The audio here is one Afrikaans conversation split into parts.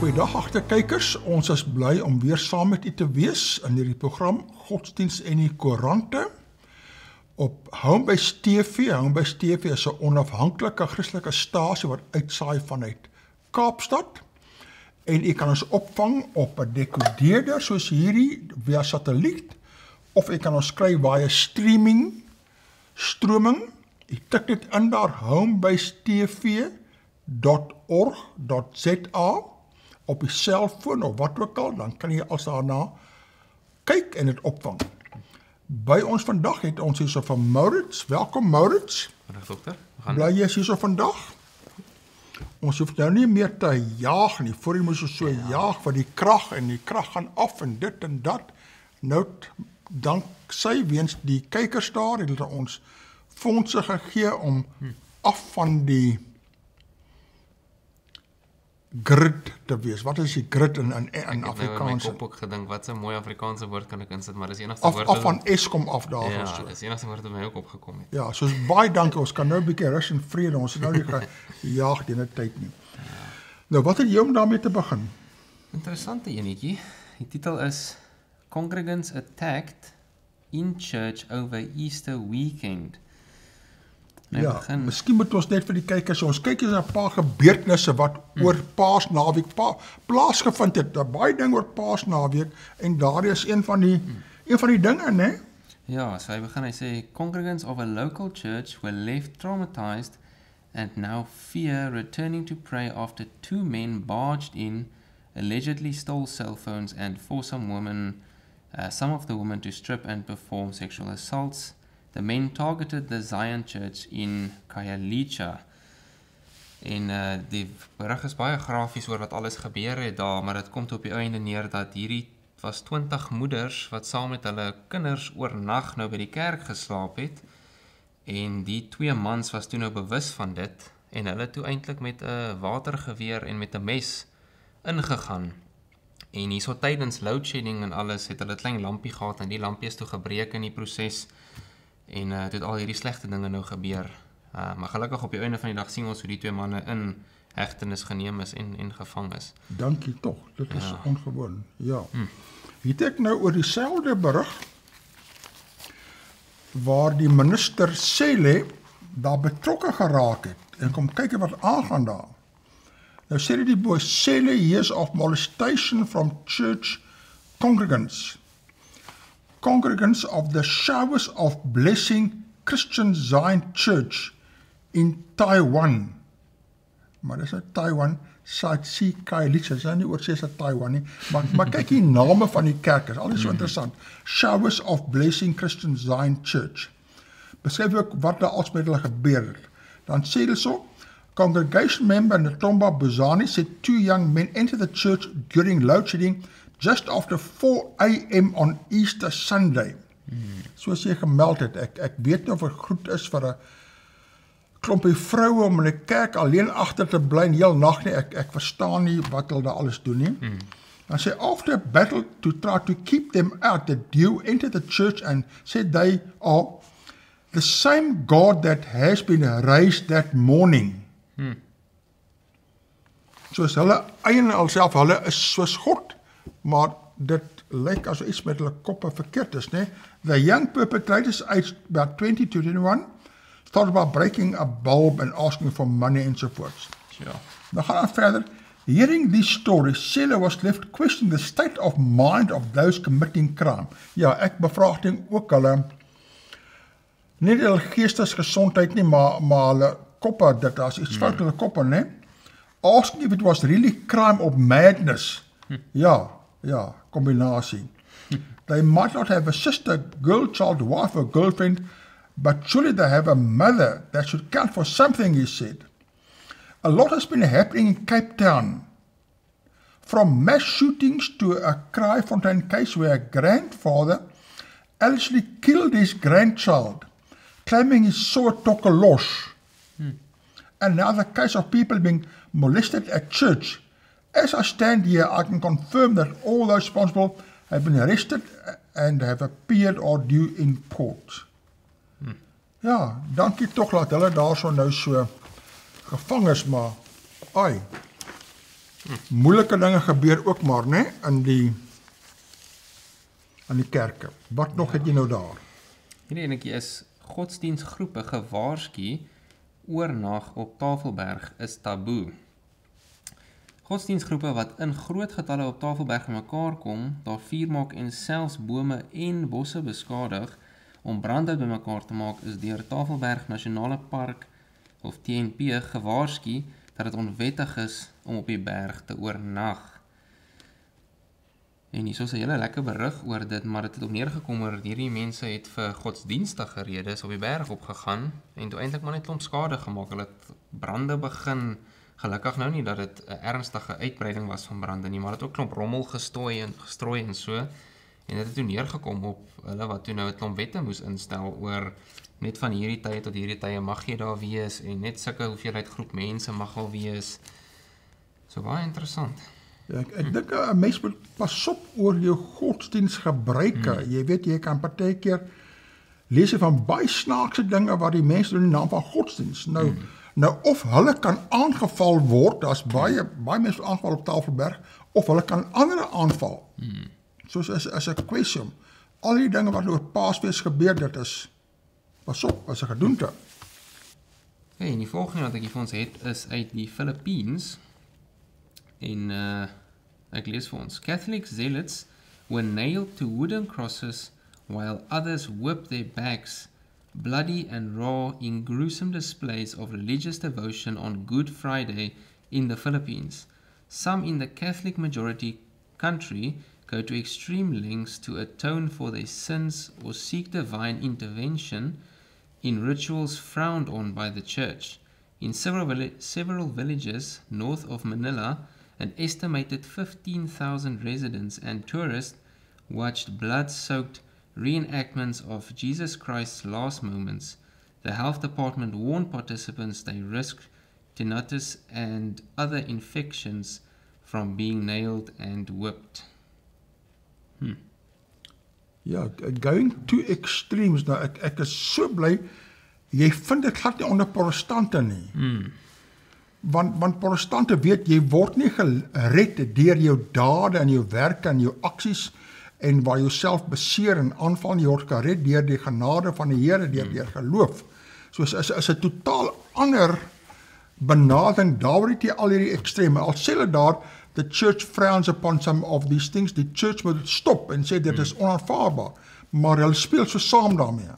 Goeiedag agterkykers, ons is bly om weer saam met u te wees in hierdie program Godsdiens en die Koerante op Homebase TV. Homebase TV is 'n onafhanklike Christelike stasie wat uitsaai vanuit Kaapstad en u kan ons opvang op 'n dekodeerder soos hierdie via satelliet of u kan ons kry via stroming. U tik dit in daar homebasetv.org.za op die selfoon of wat ook al, dan kan jy als daarna kyk en dit opvang. By ons vandag het ons hierso van Maurits. Welkom Maurits. Goeiedag dokter. Bly jy hierso vandag? Ons hoef nou nie meer te jaag nie. Voorheen moes ons so jaag vir die krag en die krag gaan af en dit en dat. Nou, danksy weens die kykers daar, het hulle ons fondse gegee om af van die grid te wees. Wat is die grid in Afrikaans? Ek het nou in my kop ook gedink, wat 'n mooi Afrikaanse woord kan ek insit, maar dis enigste woord. Af van Eskom af daar. Ja, dis enigste woord wat my ook opgekom het. Ja, soos baie dankie, ons kan nou 'n bietjie rus en vrede, ons het nou nie gejaag die hele tyd nie. Nou, wat het jy om daarmee te begin? Interessante enetjie. Die titel is Congregants Attacked in Church over Easter Weekend. Ja, miskien moet ons net vir die kykers, ons kyk eens na 'n paar gebeurtenisse wat oor Paasnaweek plaasgevind het. Baie ding oor Paasnaweek en daar is een van die dinge, né? Ja, so hy sê, congregants of a local church were left traumatized and now fear returning to pray after two men barged in, allegedly stole cell phones and forced some of the women to strip and perform sexual assaults. The men targeted the Zion Church in Khayelitsha. En die berig is baie grafies oor wat alles gebeur het daar, maar dit kom op die einde neer dat hierdie was 20 moeders wat saam met hulle kinders oornag nou by die kerk geslaap het. En die twee mans was toe nou bewus van dit en hulle toe eintlik met 'n watergeweer en met 'n mes ingegaan. En hierso tydens load shedding en alles het hulle 'n klein lampie gehad en die lampie is toe gebreek in die proses. En dit het al hierdie slegte dinge nou gebeur. Maar gelukkig op die einde van die dag sien ons hoe die twee manne in hegtenis geneem is en gevang is. Dankie tog, dit is ongewoon. Ja. Hier het ek nou oor dieselfde berig waar die minister Cele daar betrokke geraak het. En kom kyk wat aangaan daar. Nou sê die boy Cele years of molestation from church congregants. Congregants of the Showers of Blessing Christian Zion Church in Taiwan. Maar dis nou Taiwan, Saitsi Khayelitsha, dis nie oor sê is Taiwan nie, maar kyk die name van die kerk, is alles so interessant. Showers of Blessing Christian Zion Church. Beskryf ook wat daar als met hulle gebeur het. Dan sê hulle so, congregation member Ntomba Buzani said two young men entered the church during load shedding just after 4 a.m. on Easter Sunday. Soos jy gemeld het, ek weet nie of het goed is vir 'n klompie vroue om in 'n kerk alleen agter te bly en heel nag nie, ek verstaan nie wat hulle daar alles doen nie. Dan sê, after battle to try to keep them out, the Jew entered the church and said they are the same God that has been raised that morning. Soos hulle eien alself, hulle is soos God, maar dit lyk as iets met hulle koppe verkeerd is, né? The young perpetrators aged about 20 to 21 thought about breaking a bulb and asking for money and so forth. Ja. Dan gaan aan verder. Hearing these stories, Cele was left questioning the state of mind of those committing crime. Ja, ek bevraagding ook hulle, nie hulle geestesgesondheid nie, maar hulle koppe, dit as iets fout in hulle koppe, né? Asking if it was really crime or madness. Ja, kombinasie. They might not have a sister, girl, child, wife or girlfriend, but surely they have a mother that should count for something, he said. A lot has been happening in Cape Town. From mass shootings to a Kraaifontein case where a grandfather actually killed his grandchild, claiming he saw a tokelos. And now the case of people being molested at church. As I stand here, I can confirm that all those responsible have been arrested and have appeared or due in court. Ja, dankie tog dat hulle daar so nou so gevang is, maar ai. Moeilike dinge gebeur ook maar, né, in die kerke. Wat nog het jy nou daar? Hierdie enetjie is godsdiensgroepe gewaarsku oornag op Tafelberg is taboe. Godsdiensgroepe wat in groot getalle op Tafelberg mekaar kom, daar vuur maak en selfs bome en bosse beskadig om brande bymekaar te maak, is deur Tafelberg Nasionale Park of TNP gewaarsku dat dit onwettig is om op die berg te oornag. En hier is 'n hele lekker berig oor dit, maar dit het op neergekom oor hierdie mense het vir godsdienstige redes op die berg opgegaan en toe eintlik maar net klomp skade gemaak. Hulle het brande begin, gelukkig nou nie dat dit 'n ernstige uitbreiding was van brande nie, maar het ook klomp rommel gestrooi en so. En dit het toe neergekom op hulle wat toe nou 'n klomp wette moes instel oor net van hierdie tye tot hierdie tye mag jy daar wees en net sulke hoeveelheid groep mense mag al wees. So baie interessant. Ja, ek dink 'n mens moet pas op oor jou godsdienstgebruike. Jy weet, jy kan partykeer lees van baie snaakse dinge wat die mense doen in naam van godsdienst. Nou of hulle kan aangeval word, daar's baie mense aangeval op Tafelberg, of hulle kan ander aanval. Soos is 'n kwessie. Al die dinge wat oor Paasfees gebeur, dit is pas op, is 'n gedoente. En die volgende wat ek hier vir ons het is uit die Philippines. En ek lees vir ons. Catholic zealots were nailed to wooden crosses while others whipped their backs, bloody and raw in gruesome displays of religious devotion on Good Friday in the Philippines. Some in the Catholic majority country go to extreme lengths to atone for their sins or seek divine intervention in rituals frowned on by the church. In several villages north of Manila, an estimated 15,000 residents and tourists watched blood-soaked reenactments of Jesus Christ's last moments. The health department warned participants they risked tinnitus and other infections from being nailed and whipped. Ja, going to extremes. Nou, ek is so bly, jy vind dit glad nie onder protestante nie. Want protestante weet, jy word nie gered deur jou dade en jou werke en jou aksies en waar jouself beseer en aanval, jy word gered deur die genade van die Here, deur geloof. So is 'n totaal ander benadering, daar word nie al hierdie extreme, al sê hulle daar, the church frowns upon some of these things, die church moet stop en sê dit is onaanvaarbaar, maar hulle speel so saam daarmee.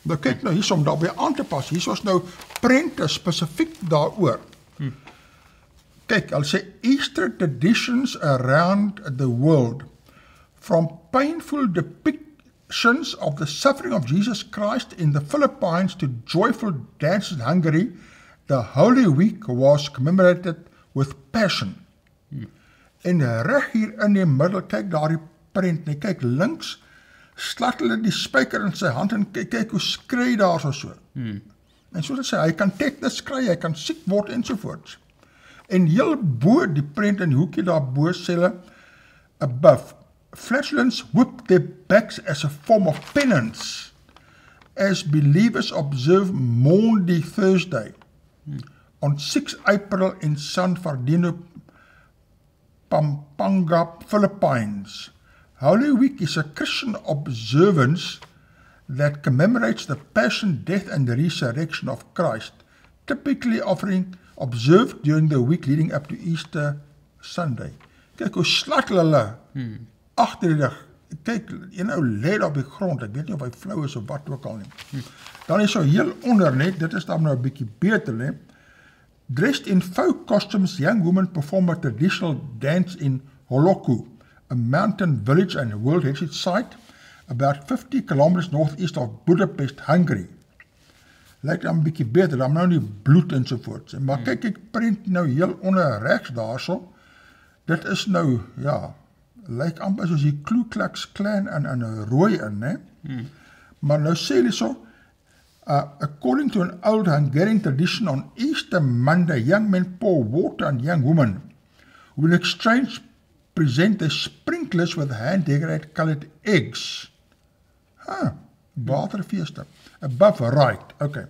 Nou kyk nou hiersom daarby aan te pas, hier is nou prente spesifiek daaroor. Kyk, hulle sê Easter traditions around the world, from painful depictions of the suffering of Jesus Christ in the Philippines to joyful dances in Hungary, the Holy Week was commemorated with passion. En reg hier in die middel, kyk daar die prent, nee, kyk links, slat hulle die spyker in sy hand en kyk hoe skry daar so. En so dat sê, hy kan tetanus kry, hy kan siek word ensovoorts. En heel bo die prent in die hoekie daar bo sê hulle, above, flatulence whip their backs as a form of penance, as believers observe Maundy Thursday, on 6 April in San Fernando, Pampanga, Philippines. Holy Week is a Christian observance that commemorates the passion, death, and the resurrection of Christ, typically observed during the week leading up to Easter Sunday. Kyk hoe slat hulle agter die rug. Kyk, een ou lê op die grond, ek weet nie of hy flou is of wat ook al nie. Dan is so heel onder net, dit is dan nou 'n bietjie beter, né? Dressed in folk costumes, young women perform a traditional dance in Holoku, a mountain village and World Heritage Site, about 50 kilometers northeast of Budapest, Hungary. Lyk dan 'n bietjie beter, dan nou nie bloed ensovoorts. Maar kyk, ek prent nou heel onder regs daarso. Dit is nou, ja, lyk amper soos die Ku Klux Klan en 'n rooi in, né? Maar nou sê hulle so, according to an old Hungarian tradition, on Easter Monday, young men pour water on young women, who in exchange present their sprinklers with hand-decorated colored eggs. Waterfeeste. Above right, okay.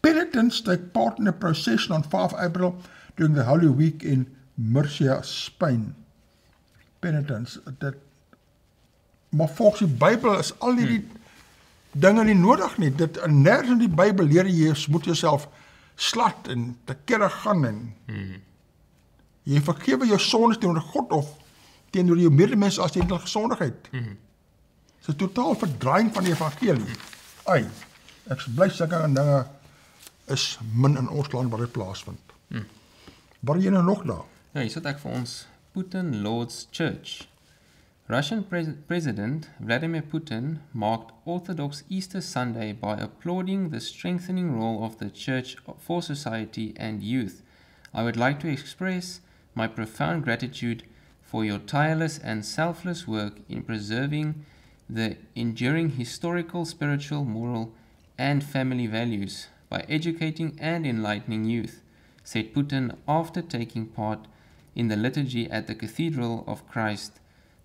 Penitents take part in a procession on 5 April during the Holy Week in Murcia, Spain, penitence, maar volgens die Bybel is al die dinge nie nodig nie, nergens in die Bybel leer jy moet jouself slat en te kere gaan en jy vergewe jou sondes teenoor God of teenoor jou medemens as jy in gesondigheid. Dis 'n totaal verdraaiing van die evangelie. Ek bly sulke dinge is min in ons land waar dit plaasvind. Waar jy nou nog daar? Ja, hier sit ek vir ons Putin Lord's Church. Russian President Vladimir Putin marked Orthodox Easter Sunday by applauding the strengthening role of the Church for society and youth. I would like to express my profound gratitude for your tireless and selfless work in preserving the enduring historical, spiritual, moral, and family values by educating and enlightening youth, said Putin after taking part in the liturgy at the Cathedral of Christ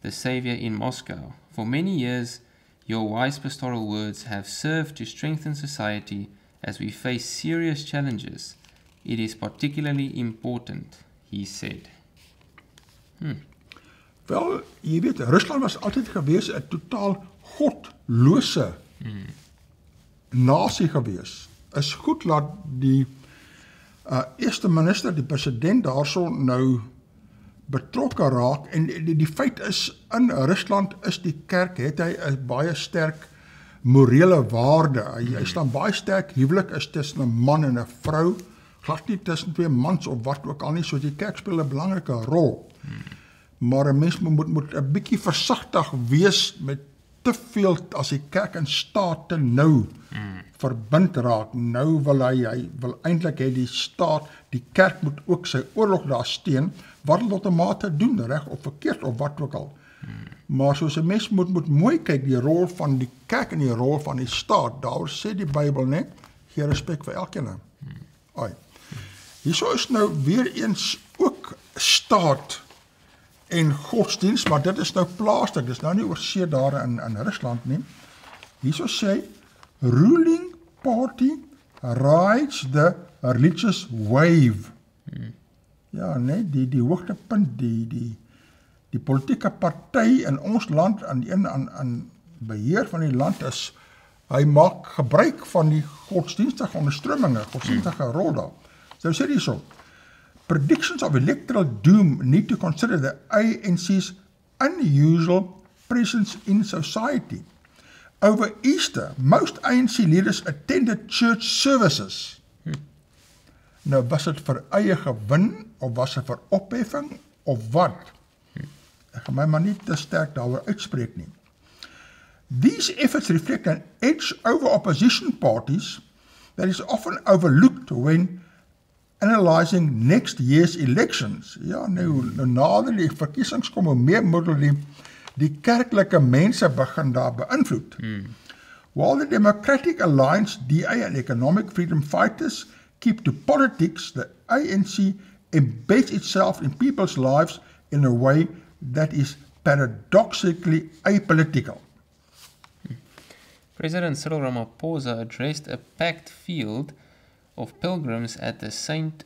the Savior in Moscow. For many years, your wise pastoral words have served to strengthen society as we face serious challenges. It is particularly important, he said. Wel, jy weet, Rusland was altyd gewees 'n totaal godlose nasie gewees. Is goed laat die eerste minister, die president daarso nou betrokke raak, en die feit is, in Rusland is die kerk, het hy 'n baie sterk morele waarde, hy staan baie sterk, huwelik is tussen 'n man en 'n vrou, glad nie tussen twee mans of wat ook al nie, so die kerk speel 'n belangrike rol, maar 'n mens moet 'n bietjie versigtig wees met te veel, as die kerk in staat te nou verbind raak, nou wil hy wil eintlik hê die staat, die kerk moet ook sy oorlog daar steun, wat hulle tot 'n mate doen, reg of verkeerd of wat ook al. Maar soos 'n mens moet mooi kyk, die rol van die kerk en die rol van die staat, daaroor sê die Bybel net, gee respek vir elkeen. Hierso is nou weer eens ook staat en godsdiens, maar dit is nou plaaslik, dit is nou nie oor see daar in Rusland nie. Hierso sê, ruling party rides the religious wave. Ja, nee, die hoogtepunt, die politieke party in ons land, aan beheer van die land is, hy maak gebruik van die godsdienstige onderstromminge, godsdienstige rol daar. So sê hy so, predictions of electoral doom need to consider the ANC's unusual presence in society. Over Easter, most ANC leaders attended church services. Nou, was dit vir eie gewin, of was dit vir opheffing, of wat? Ek gaan my maar nie te sterk daaroor uitspreek nie. These efforts reflect an edge over opposition parties that is often overlooked when analyzing next year's elections. Ja, nou nader die verkiesings kom, hoe meer moet die kerklike mense begin daar beïnvloed. While the Democratic Alliance, DA, and Economic Freedom Fighters keep to politics, the ANC embeds itself in people's lives in a way that is paradoxically apolitical. President Cyril Ramaphosa addressed a packed field of pilgrims at the St.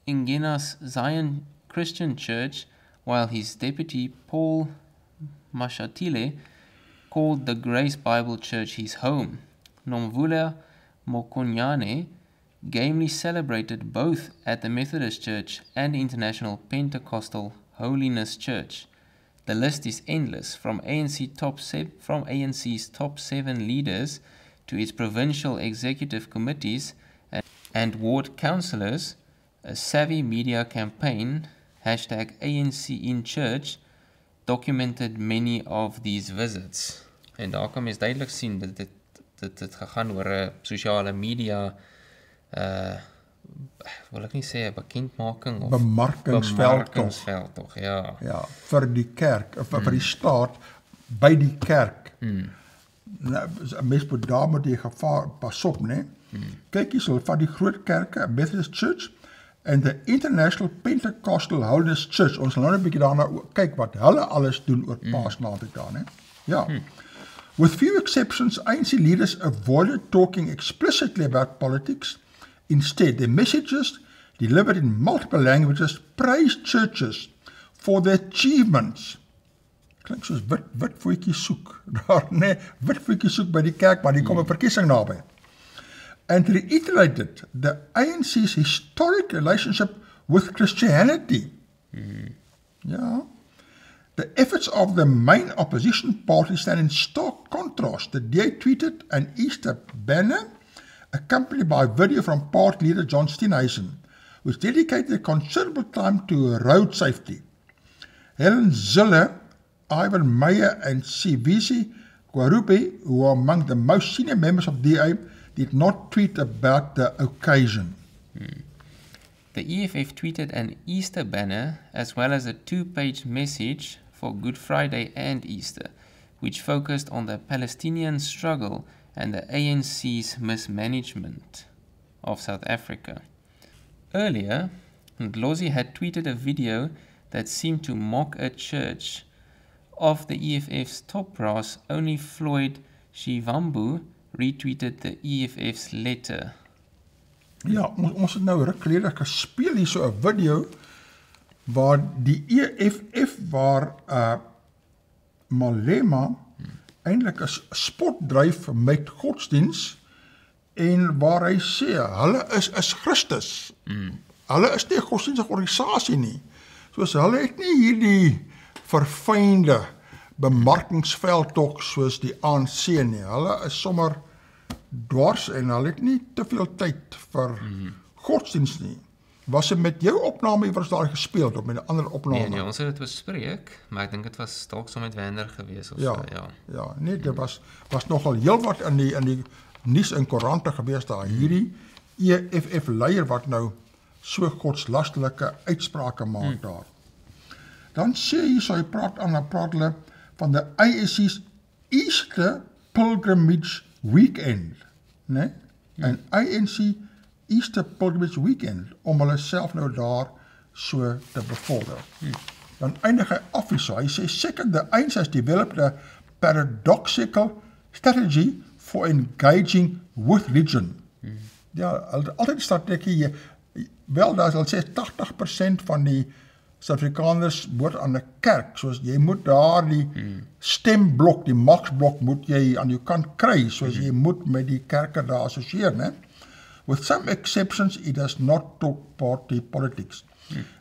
Ignace Zion Christian Church, while his deputy Paul Mashatile called the Grace Bible Church his home. Nomvula Mokonyane gamely celebrated both at the Methodist Church and International Pentecostal Holiness Church. The list is endless, from ANC's top 7 leaders to its provincial executive committees and ward councillors. A savvy media campaign, #ANCinChurch, documented many of these visits. En daar kan mens duidelik sien dat dit gegaan oor 'n sosiale media wil ek nie sê 'n bekendmaking of bemarkingsveld tog, ja. Ja, vir die kerk, vir die staat by die kerk. Nou, mens moet jy gevaar pas op, né? Kyk hierso, van die groot kerke, Methodist Church en the International Pentecostal Holiness Church. Ons sal nou 'n bietjie daarna kyk wat hulle alles doen oor Paasnaweek daar, né? Ja. With few exceptions, ANC leaders avoided talking explicitly about politics. Instead, their messages delivered in multiple languages, praised churches for their achievements. Klink soos wit voetjie soek. Daar, nee, wit voetjie soek by die kerk, maar die kom 'n verkiesing naby. And reiterated the ANC's historic relationship with Christianity. Yeah. The efforts of the main opposition party stand in stark contrast. The DA tweeted an Easter banner accompanied by a video from party leader John Steenhuisen, which dedicated considerable time to road safety. Helen Zille, Ivan Meyer, and Sivisi Koerante, who are among the most senior members of DA, did not tweet about the occasion. The EFF tweeted an Easter banner as well as a 2-page message for Good Friday and Easter, which focused on the Palestinian struggle and the ANC's mismanagement of South Africa. Earlier, Ndlozi had tweeted a video that seemed to mock a church. Of the EFF's top brass, only Floyd Shivambu retweeted the EFF's letter. Ja, ons het nou ruk gelede gespeel hier so 'n video waar die EFF waar Malema eintlik 'n spot dryf met godsdiens en waar hy sê hulle is Christus. Hulle is nie 'n godsdienstige organisasie nie. Soos hulle het nie hierdie verfynde bemarkingsveldtog soos die ANC nie. Hulle is sommer dwars en hulle het nie te veel tyd vir godsdiens nie. Was dit met jou opname iewers daar gespeel of met 'n ander opname? Nee, ons het dit bespreek, maar ek dink dit was dalk so met Wender gewees of ja, so, ja. Ja, nee, dit was nogal heelwat in die nuus in Koerante gewees daar. Hierdie EFF leier wat nou so godslasterlike uitsprake maak daar. Dan sê hy so, hy praat hulle van die ISC's Easter Pilgrimage Weekend, né? En ANC Easter Pilgrimage Weekend, om hulle self nou daar so te bevorder. Dan eindig hy af hier so, hy sê, second, the ANC has developed a paradoxical strategy for engaging with religion. Ja, altyd die strategie, wel, daar sal sê 80% van die Suid-Afrikaners behoort aan 'n kerk, soos jy moet daar die stemblok, die magsblok moet jy aan jou kant kry, soos jy moet met die kerke daar assosieer, né? With some exceptions, it does not talk party politics.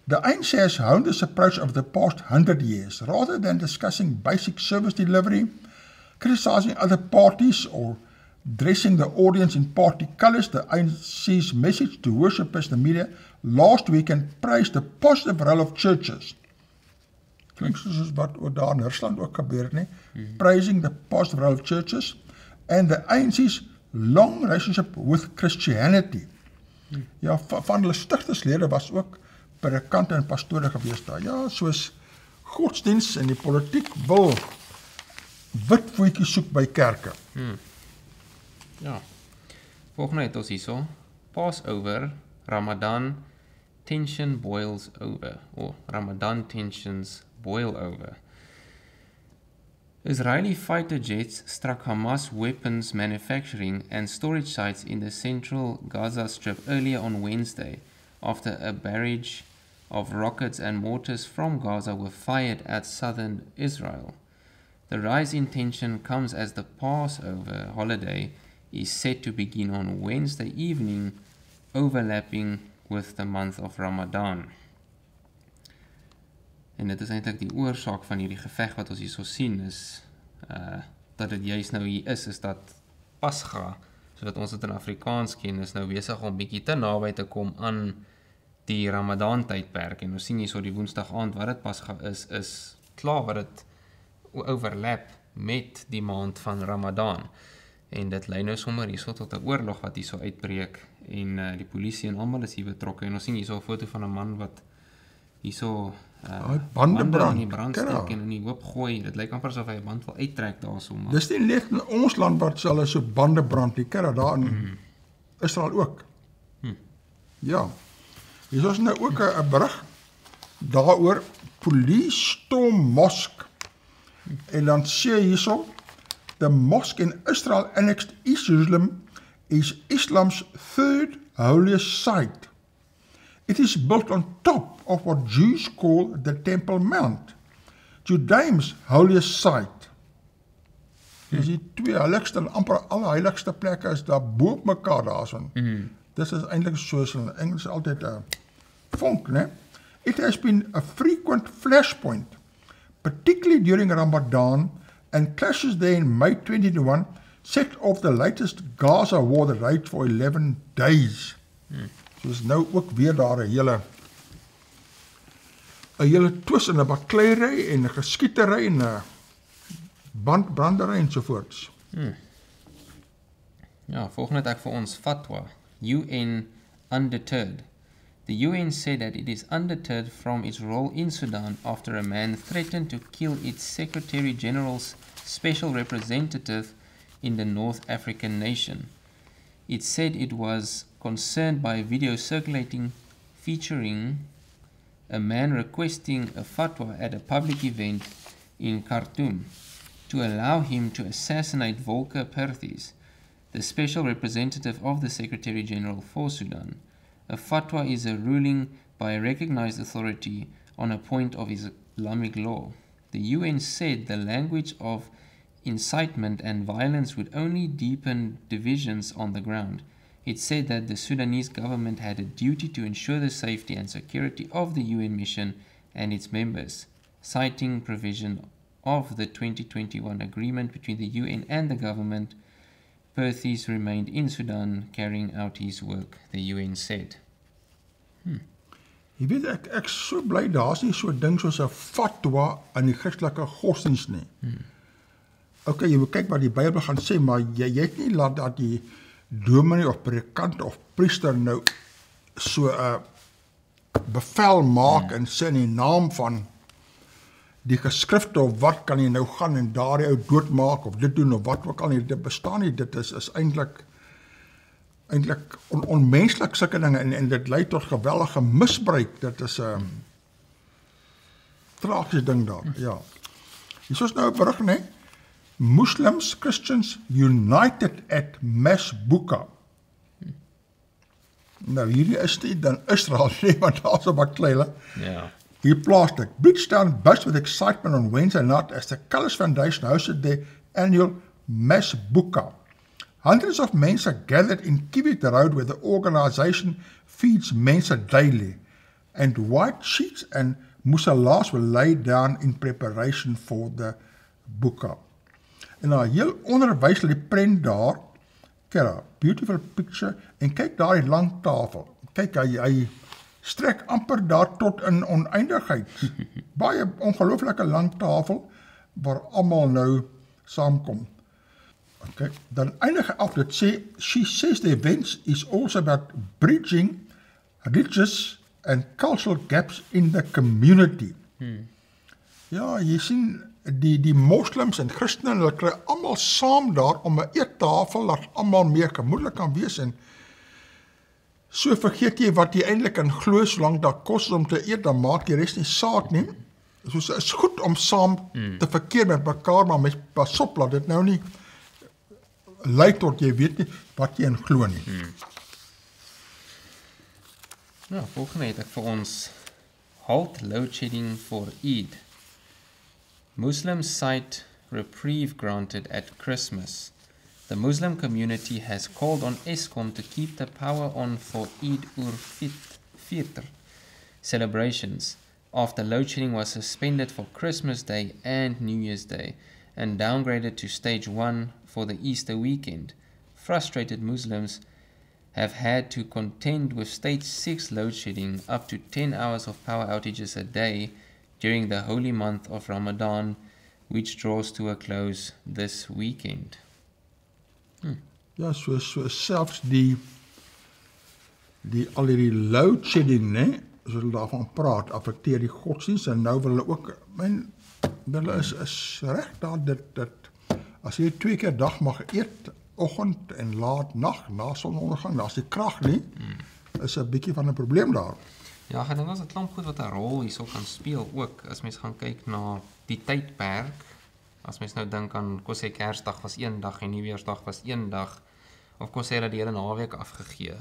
The ANC has honed this approach over the past 100 years. Rather than discussing basic service delivery, criticizing other parties, or dressing the audience in party colours, the ANC's message to worshippers and the media last weekend praised the positive role of churches. Klink soos wat daar in Rusland ook gebeur het, nie? Praising the positive role of churches and the ANC's long relationship with Christianity. Ja, van hulle stigterslede was ook predikante en pastore gewees daar. Ja, soos godsdiens en die politiek wil wit voetjies soek by kerke. Ja. Volgende het ons hierso. Passover, Ramadan, tension boils over. Or Ramadan tensions boil over. Israeli fighter jets struck Hamas weapons manufacturing and storage sites in the central Gaza Strip earlier on Wednesday, after a barrage of rockets and mortars from Gaza were fired at southern Israel. The rise in tension comes as the Passover holiday is set to begin on Wednesday evening, overlapping with the month of Ramadan. En dit is eintlik die oorsaak van hierdie geveg wat ons hierso sien, is dat dit juist nou hier is dat Pascha, soos wat ons dit in Afrikaans ken, is nou besig om bietjie te naby te kom aan die Ramadan tydperk. En ons sien hierso die Woensdag aand wat dit Pascha is klaar wat dit overlap met die maand van Ramadan. En dit lei nou sommer hierso tot 'n oorlog wat hierso uitbreek en die polisie en almal is hier betrokke. En ons sien hierso 'n foto van 'n man wat hierso bande in die brand steek en in die hoop gooi. Dit lyk amper asof hy 'n band wil uittrek daarso. Dis nie net in ons land wat hulle so bande brand, die kerre daar in Israel ook. Ja. Hier is nou ook 'n berig daaroor, police storm mosque. En dan sê hierso, the mosque in Israel annexed East Jerusalem is Islam's third holiest site. It is built on top of what Jews call the Temple Mount, Judaïm's holiest site. Dus die twee heiligste en amper alle heiligste plekke is daar bo op mekaar daarson. This is eintlik soos in Engels altyd 'n vonk, né? It has been a frequent flashpoint, particularly during Ramadan, and clashes there in May 2021 set off the latest Gaza war that raged for 11 days. Soos nou ook weer daar 'n hele twis en 'n bakleierery en 'n geskietery en 'n bandbrandery ensovoorts. Ja, volgende het ek vir ons fatwa. UN undeterred. The UN said that it is undeterred from its role in Sudan after a man threatened to kill its Secretary General's special representative in the North African nation. It said it was concerned by a video circulating featuring a man requesting a fatwa at a public event in Khartoum to allow him to assassinate Volker Perthes, the special representative of the Secretary General for Sudan. A fatwa is a ruling by a recognized authority on a point of Islamic law. The UN said the language of incitement and violence would only deepen divisions on the ground. It said that the Sudanese government had a duty to ensure the safety and security of the UN mission and its members, citing provision of the 2021 agreement between the UN and the government. Perthes remained in Sudan carrying out his work, the UN said. Jy weet, ek so bly daar's nie so 'n ding soos 'n fatwa in die Christelike godsdiens nie. Okay, jy moet kyk wat die Bybel gaan sê, maar jy het nie laat dat die dominee of predikant of priester nou so 'n bevel maak en sê in die naam van die geskrifte of wat kan jy nou gaan en daardie ou doodmaak of dit doen of wat ook al nie, dit bestaan nie, dit is eintlik onmenslik sulke dinge en dit lei tot geweldige misbruik, dit is 'n tragiese ding daar, ja. Hier is nou 'n berig, nee, Muslims, Christians united at mass buka. Nou hierdie is nie dan Israel nie, want daar is 'n bakleile. Ja. Hier plastic. Bridgetown burst with excitement on Wednesday night as the Cullis Foundation hosted their annual mass buka. Hundreds of mensa gathered in Kiewit Road where the organization feeds mensa daily, and white sheets and musallas were laid down in preparation for the buka. En nou heel onderwyslike prent daar, kyk, beautiful picture, en kyk daar die lang tafel. Kyk, hy strek amper daar tot in oneindigheid. Baie ongelooflike lang tafel, waar almal nou saamkom. Okay, dan eindig hy af, dit sê, she says the event is also about bridging religious and cultural gaps in the community. Ja, jy sien, die moslims en christene, hulle kry almal saam daar om 'n eettafel, dat almal meer gemoedelik kan wees, en so vergeet jy wat jy eintlik in glo, solank daar kos om te eet, dan maak die res nie saak nie. So is goed om saam te verkeer met mekaar, maar met pas op, laat dit nou nie lei tot jy weet nie wat jy in glo nie. Nou, volgende het ek vir ons halt load shedding for Eid. Muslims cite reprieve granted at Christmas. The Muslim community has called on Eskom to keep the power on for Eid ul-Fitr celebrations after load shedding was suspended for Christmas Day and New Year's Day and downgraded to stage 1 for the Easter weekend. Frustrated Muslims have had to contend with stage 6 load shedding, up to 10 hours of power outages a day during the holy month of Ramadan, which draws to a close this weekend. Ja, so selfs die al die load shedding, né, as hulle daarvan praat, affekteer die godsdiens, en nou wil hulle ook, hulle is reg daar, dit as jy 2 keer dag mag eet, oggend en laat nag, na sonondergang, daar's die krag nie, is 'n bietjie van 'n probleem daar. Ja, ek dink ons het klomp goed wat 'n rol hierso kan speel ook, as mens gaan kyk na die tydperk, as mens nou dink aan, kom sê Kersdag was 1 dag en Nuwejarsdag was 1 dag, of kom sê dat die hele naweek afgegee.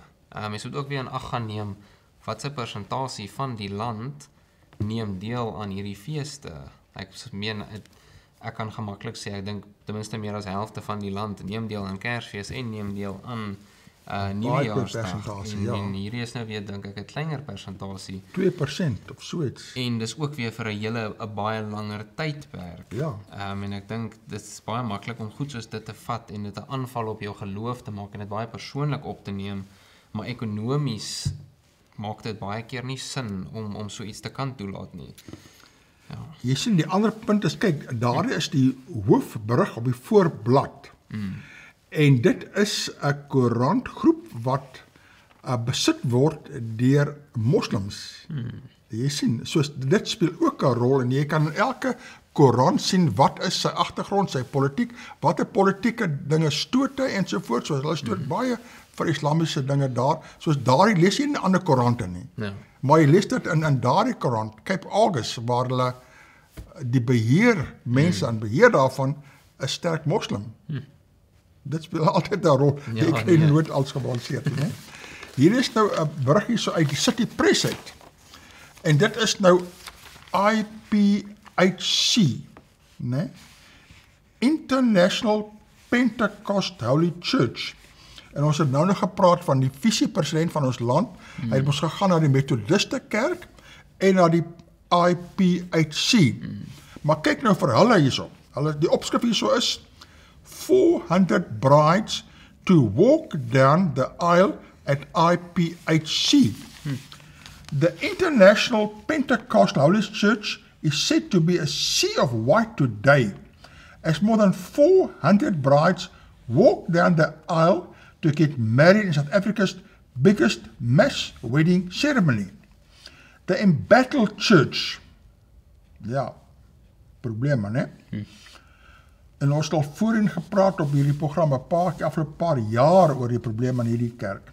Mens moet ook weer in ag gaan neem wat se persentasie van die land neem deel aan hierdie feeste? Ek meen, ek kan gemaklik sê, ek dink ten minste meer as helfte van die land neem deel aan Kersfees en neem deel aan Nuwejaarsdag. En hierdie is nou weer, dink ek, 'n kleiner persentasie. 2% of so iets. En dis ook weer vir 'n baie langer tydperk. Ja. En ek dink dit is baie maklik om goed soos dit te vat en dit 'n aanval op jou geloof te maak en dit baie persoonlik op te neem, maar ekonomies maak dit baie keer nie sin om so iets te kan toelaat nie. Ja. Jy sien, die ander punt is, kyk, daar is die hoofberig op die voorblad. En dit is 'n koerantgroep wat besit word deur moslims. Jy sien, soos dit speel ook 'n rol en jy kan in elke koerant sien wat is sy agtergrond, sy politiek, watter politieke dinge stoot hy en so voort. So hulle stoot baie vir islamiese dinge daar, soos daardie lees jy in ander koerante nie. Ja. Maar jy lees dit in daardie koerant, Cape August, waar hulle die beheer, mense aan beheer daarvan, is sterk moslim. Dit speel altyd 'n rol. Ja, Jy kan nooit als gebalanseerd nie. Hier is nou 'n berig hier so uit die City Press uit. En dit is nou IPHC, né? International Pentecost Holy Church. En ons het nou nog gepraat van die visiepresident van ons land. Hy het ons gegaan na die Methodiste kerk en na die IPHC. Maar kyk nou vir hulle hierso. Die opskrif hierso is 400 brides to walk down the aisle at IPHC. The International Pentecostal Holy Church is said to be a sea of white today, as more than 400 brides walk down the aisle to get married in South Africa's biggest mass wedding ceremony. The Embattled Church. Ja, probleme, né? En ons het al voorheen gepraat op hierdie program, afgelope paar jaar oor die probleme in hierdie kerk,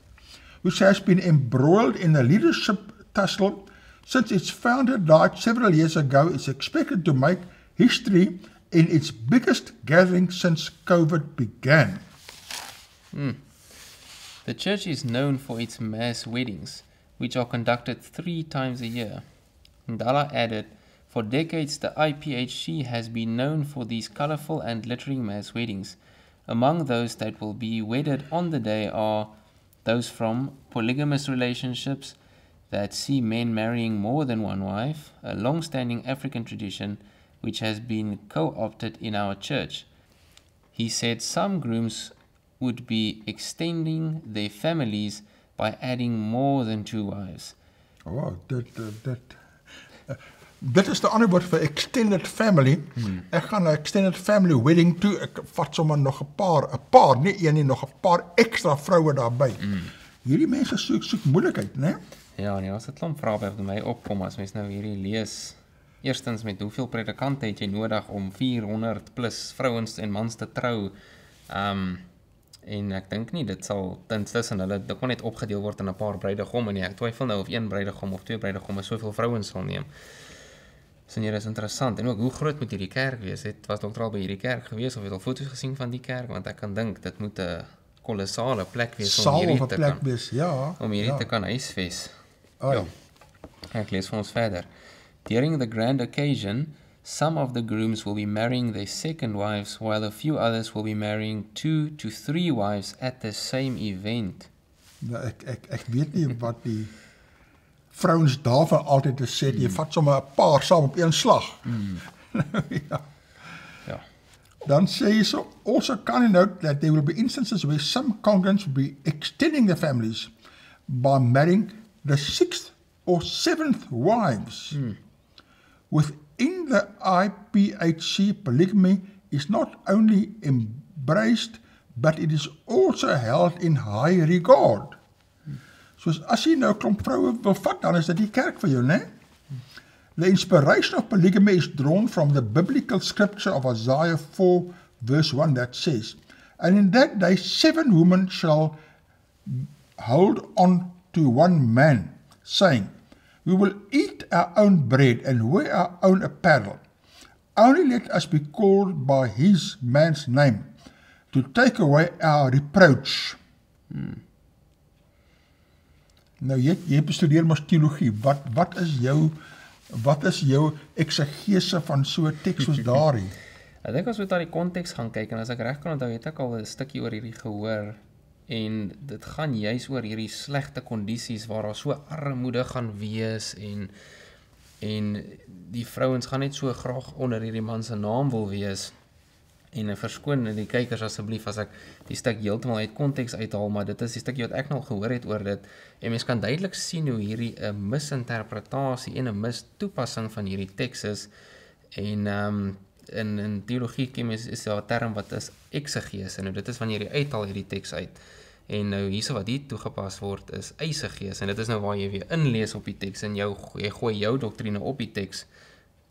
which has been embroiled in a leadership tussle since its founder died several years ago, is expected to make history in its biggest gathering since COVID began. The church is known for its mass weddings, which are conducted 3 times a year. Ndala added, for decades the IPHC has been known for these colorful and glittering mass weddings. Among those that will be wedded on the day are those from polygamous relationships that see men marrying more than one wife, a long-standing African tradition which has been co-opted in our church. He said some grooms would be extending their families by adding more than 2 wives. Oh, dit is die ander woord vir extended family. Ek gaan 'n extended family wedding toe, ek vat sommer nog 'n paar, nie een nie, nog 'n paar ekstra vroue daarby. Hierdie mense soek moeilikheid, né? Ja, nee, as 'n klomp vrae by my opkom as mens nou hierdie lees. Eerstens, met hoeveel predikante het jy nodig om 400 plus vrouens en mans te trou? En ek dink nie, dit sal tussen hulle, dit kon net opgedeel word in 'n paar bruidegomme nie. Ek twyfel nou of 1 bruidegom of 2 bruidegomme soveel vrouens sal neem. So nee, dit is interessant. En ook, hoe groot moet hierdie kerk wees? Was dokter al by hierdie kerk gewees, of het al foto's gesien van die kerk? Want ek kan dink, dit moet 'n kolossale plek wees om hierdie te kan, om hierdie te kan huisves. Ja. Ek lees vir ons verder. During the grand occasion, some of the grooms will be marrying their second wives, while a few others will be marrying 2 to 3 wives at the same event. Nou, ek weet nie wat die vrouens daarvan altyd te sê, jy vat sommer 'n paar saam op een slag. Ja. Dan sê hy so, also kindly note that there will be instances where some congregants will be extending their families by marrying the 6th or 7th wives. Within the IPHC, polygamy is not only embraced, but it is also held in high regard. Soos as jy nou 'n klomp vroue wil vat, dan is dit die kerk vir jou, né? The inspiration of polygamy is drawn from the biblical scripture of Isaiah 4 verse 1 that says, and in that day 7 women shall hold on to one man, saying, we will eat our own bread and wear our own apparel. Only let us be called by his man's name, to take away our reproach. Nou, jy bestudeer mos teologie. Wat is jou eksegese van so 'n teks soos daardie? Ek dink as we daar die konteks gaan kyk, en as ek reg kan onthou, het ek al 'n stukkie oor hierdie gehoor, en dit gaan juis oor hierdie slegte kondisies waar daar so armoede gaan wees, en die vrouens gaan net so graag onder hierdie man se naam wil wees, en verskoon die kykers asseblief as ek die stuk heeltemal uit konteks uithaal, maar dit is die stukkie wat ek nog gehoor het oor dit, en mens kan duidelik sien hoe hierdie 'n misinterpretasie en 'n mistoepassing van hierdie teks is, en in teologie is daar 'n term wat is eksegese, en nou dit is wanneer jy uithaal hierdie teks uit, en nou hierso wat hier toegepas word is eisegese, en dit is nou waar jy weer inlees op die teks, en jy gooi jou doktrine op die teks,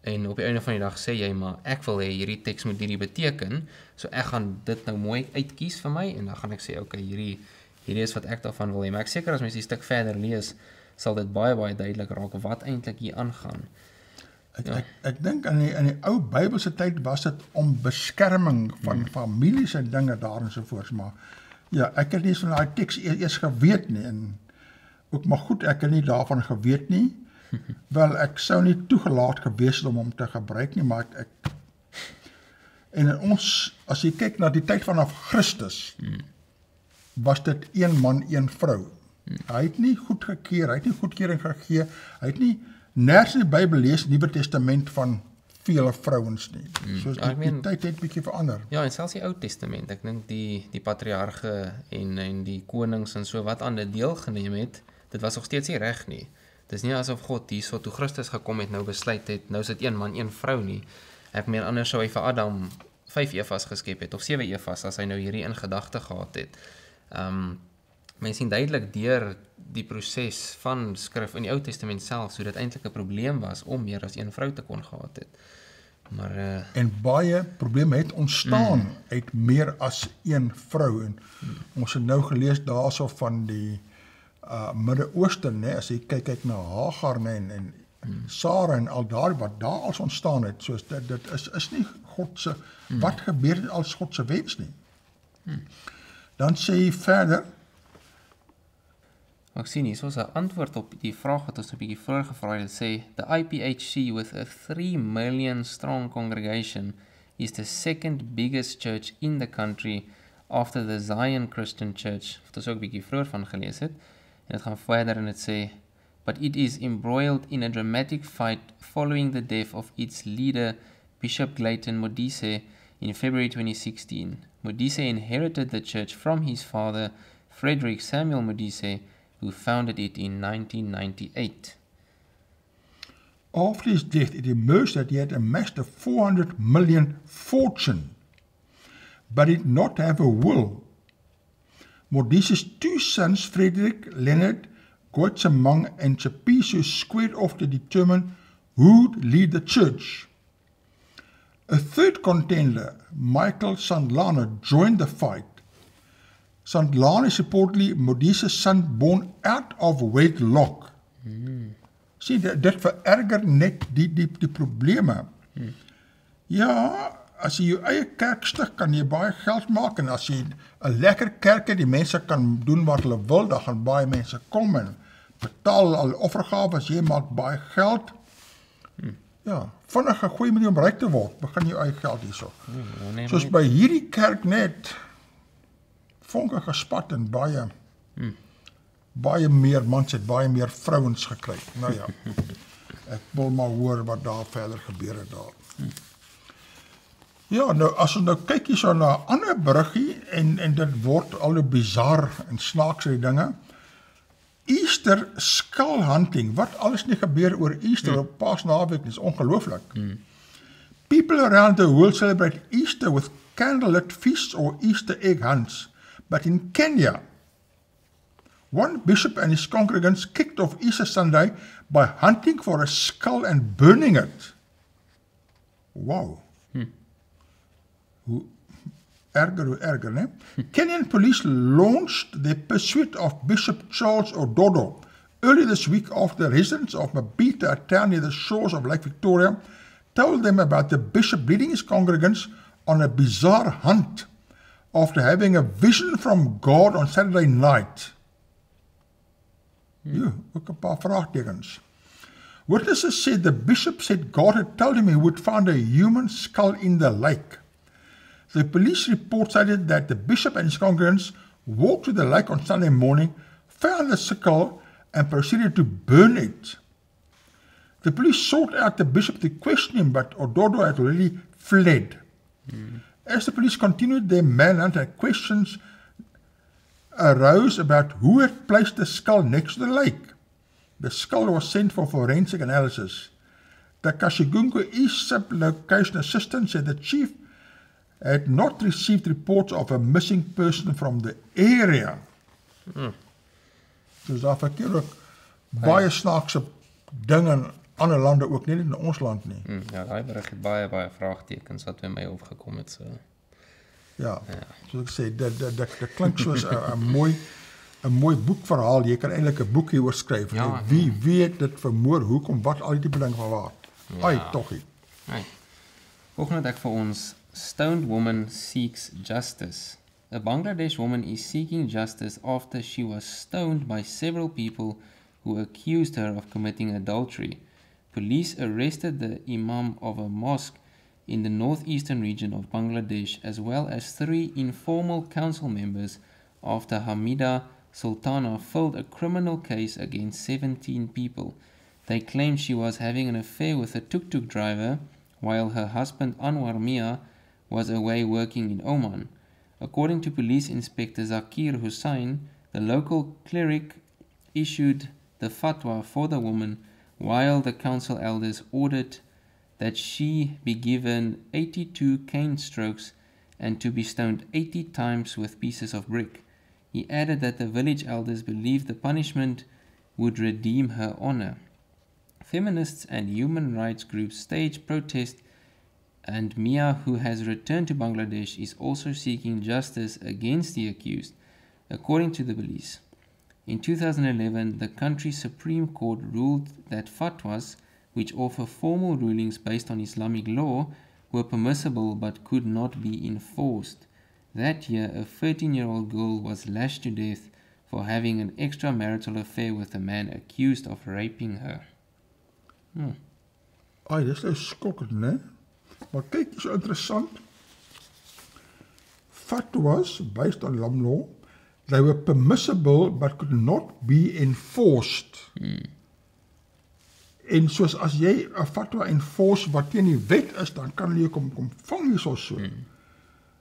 en op die einde van die dag sê jy, maar ek wil hê hierdie teks moet hierdie beteken, so ek gaan dit nou mooi uitkies vir my, en dan gaan ek sê, okay, hierdie is wat ek daarvan wil hê, maar ek seker as mens die stuk verder lees, sal dit baie duidelik raak wat eintlik hier aangaan. Ek dink in die ou Bybelse tyd was dit om beskerming van families en dinge daar ensovoorts, maar ja, ek het nie van daai teks eers geweet nie, en ook maar goed, ek het nie daarvan geweet nie, wel, ek sou nie toegelaat gewees het om hom te gebruik nie, maar en in ons, as jy kyk na die tyd vanaf Christus, was dit een man, een vrou. Hy het nie goedgekeur, hy het nie goedkeuring gegee, hy het nie nergens in die Bybel lees Nuwe Testament van vele vrouens nie. So die tyd het bietjie verander. Ja, en selfs die Ou Testament, ek dink die patriarge en die konings en so wat aan dit deelgeneem het, dit was nog steeds nie reg nie. Dit is nie asof God hierso toe Christus gekom het, nou besluit het, nou is dit een man, een vrou nie. Ek meen, anders sou hy vir Adam 5 Evas geskep het, of 7 Evas, as hy nou hierdie in gedagte gehad het. Mens sien duidelik deur die proses van skrif in die Ou Testament self, so dit eintlik 'n probleem was om meer as een vrou te kon gehad het. Maar en baie probleme het ontstaan uit meer as een vrou, en ons het nou gelees daarso van die Midde-Oosten, né, as jy kyk na Hagar, en Sara en al daar wat daar als ontstaan het, soos dit is nie God se, wat gebeur het als God se wens nie. Dan sê hy verder, ek sien hier, soos 'n antwoord op die vraag wat ons 'n bietjie vroeër gevra het, sê, the IPHC with a 3 million strong congregation is the second biggest church in the country after the Zion Christian Church, wat ons ook 'n bietjie vroeër van gelees het, en dit gaan verder en dit sê, but it is embroiled in a dramatic fight following the death of its leader, Bishop Clayton Modise, in February 2016. Modise inherited the church from his father, Frederick Samuel Modise, who founded it in 1998. After his death, it emerged that he had amassed a 400 million fortune, but did not have a will. Modise's 2 sons, Frederick, Leonard, Godsdiens, and Chapiso, squared off to determine who would lead the church. A third contender, Michael Sandlane, joined the fight. Sandlane is reportedly Modise's son born out of wedlock. Sien, dit vererger net die probleme. Ja, as jy jou eie kerk stig, kan jy baie geld maak, en as jy 'n lekker kerk het, die mense kan doen wat hulle wil, dan gaan baie mense kom en betaal al offergawes, jy maak baie geld. Ja, vinnig 'n goeie manier om ryk te word, begin jou eie geld hierso. Soos by hierdie kerk net, vonke gespat en baie meer mans het baie meer vrouens gekry. Nou ja, ek wil maar hoor wat daar verder gebeur het daar. Ja, nou as ons nou kyk hier so na 'n ander beriggie, en dit word al hoe bizar en snaaks die dinge. Easter skull hunting, wat alles nie gebeur oor Easter op Paasnaweek, is ongelooflik. People around the world celebrate Easter with candlelit feasts or Easter egg hunts. But in Kenya, one bishop and his congregants kicked off Easter Sunday by hunting for a skull and burning it. Wow. Hoe erger, né? Kenyan police launched their pursuit of Bishop Charles Ododo early this week after residents of Mabita, a town near the shores of Lake Victoria, told them about the bishop leading his congregants on a bizarre hunt after having a vision from God on Saturday night. Ja, ook 'n paar vraagtekens. Witnesses said the bishop said God had told him he would find a human skull in the lake. The police report stated that the bishop and his congregants walked to the lake on Sunday morning, found the skull, and proceeded to burn it. The police sought out the bishop to question him, but Ododo had already fled. As the police continued their manhunt, questions arose about who had placed the skull next to the lake. The skull was sent for forensic analysis. The Kashigungu East Sub-Location Assistant said the chief had not received reports of a missing person from the area. Dus daar verkeer ook baie snaakse dinge in ander lande ook, nie in ons land nie. Ja, daai berig het baie vraagtekens wat by my opgekom het. So. Ja, soos ek sê, dit klink soos 'n mooi boekverhaal. Jy kan eintlik 'n boek hieroor skryf. Ja, Wie weet dit vermoor, hoekom, wat, al die tipe ding van waar. Ai, togie. Volgende ek vir ons, Stoned woman seeks justice. A Bangladesh woman is seeking justice after she was stoned by several people who accused her of committing adultery. Police arrested the imam of a mosque in the northeastern region of Bangladesh, as well as 3 informal council members after Hamida Sultana filed a criminal case against 17 people. They claimed she was having an affair with a tuk-tuk driver while her husband Anwar Mia was away working in Oman. According to Police Inspector Zakir Hussain, the local cleric issued the fatwa for the woman, while the council elders ordered that she be given 82 cane strokes and to be stoned 80 times with pieces of brick. He added that the village elders believed the punishment would redeem her honor. Feminists and human rights groups staged protest, and Mia, who has returned to Bangladesh, is also seeking justice against the accused, according to the police. In 2011, the country's Supreme Court ruled that fatwas, which offer formal rulings based on Islamic law, were permissible but could not be enforced. That year, a 13-year-old girl was lashed to death for having an extramarital affair with a man accused of raping her. Ai, dis nou skokkend, né? Maar kyk, dis so interessant. Fatwas based on Islam law, they were permissible but could not be enforced. En soos as jy 'n fatwa enforce wat teen die wet is, dan kan jy kom vang hierso so.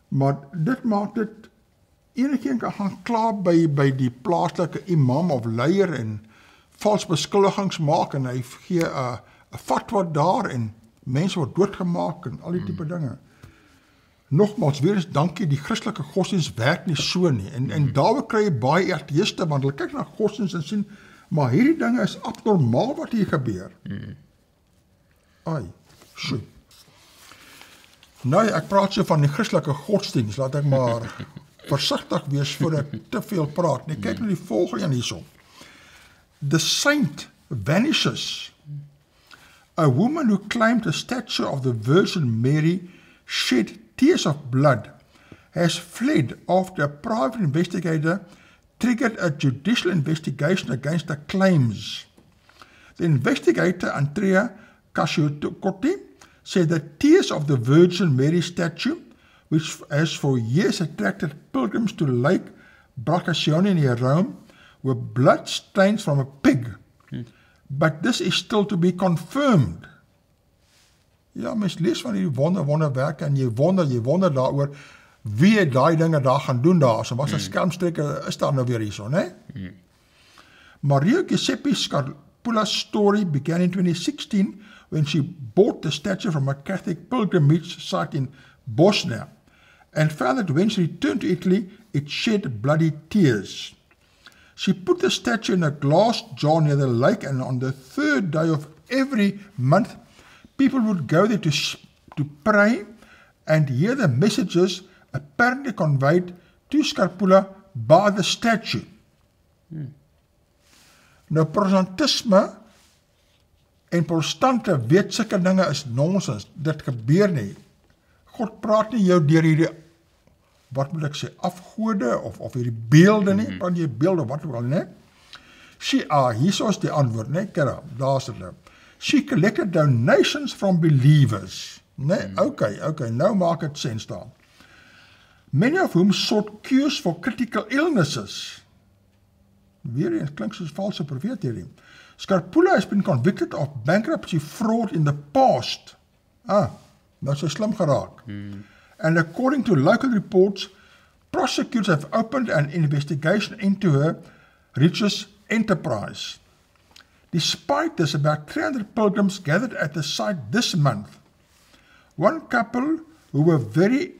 Maar dit maak dit enigeen kan gaan kla by die plaaslike imam of leier en vals beskuldigings maak en hy gee 'n fatwa daar en mense word doodgemaak en al die tipe dinge. Nogmaals, weer eens dankie, die Christelike godsdienst werk nie so nie. En daar kry jy baie ateïste, want hulle kyk na godsdienst en sien, maar hierdie dinge is abnormaal wat hier gebeur. Ai, so. Nou, ek praat so van die Christelike godsdienst, laat ek maar versigtig wees voordat ek te veel praat. Nee, kyk na die volgende een hierso. The saint vanishes. A woman who claimed a statue of the Virgin Mary shed tears of blood has fled after a private investigator triggered a judicial investigation against the claims. The investigator, Andrea Kashiukotti, said that tears of the Virgin Mary statue, which has for years attracted pilgrims to Lake Braccione near Rome, were blood stains from a pig. But this is still to be confirmed. Ja, mens lees van die wonderwerke en jy wonder daaroor wie het daai dinge daar gaan doen daar, so wat 'n skelmstreke is daar nou weer hierso, né? Maria Giuseppe Scarpula's story began in 2016 when she bought the statue from a Catholic pilgrimage site in Bosnia and found that when she returned to Italy, it shed bloody tears. She put the statue in a glass jar near the lake, and on the 3rd day of every month, people would go there to pray and hear the messages apparently conveyed to Scarpula by the statue. Nou, protestantisme en protestante weet sulke dinge is nonsens. Dit gebeur nie. God praat nie jou deur hierdie, wat moet ek sê, afgode of hierdie beelde nie, praat jy beelde, wat ook al, nie? Hier is die antwoord, né? Kyk, daar's dit nou. She collected donations from believers. Nee, okay, nou maak dit sens daar. Many of whom sought cures for critical illnesses. Weer eens klink soos valse profeet hierdie. Scarpula has been convicted of bankruptcy fraud in the past. Nou so slim geraak. And according to local reports, prosecutors have opened an investigation into her religious enterprise. Despite this, about 300 pilgrims gathered at the site this month. One couple who were very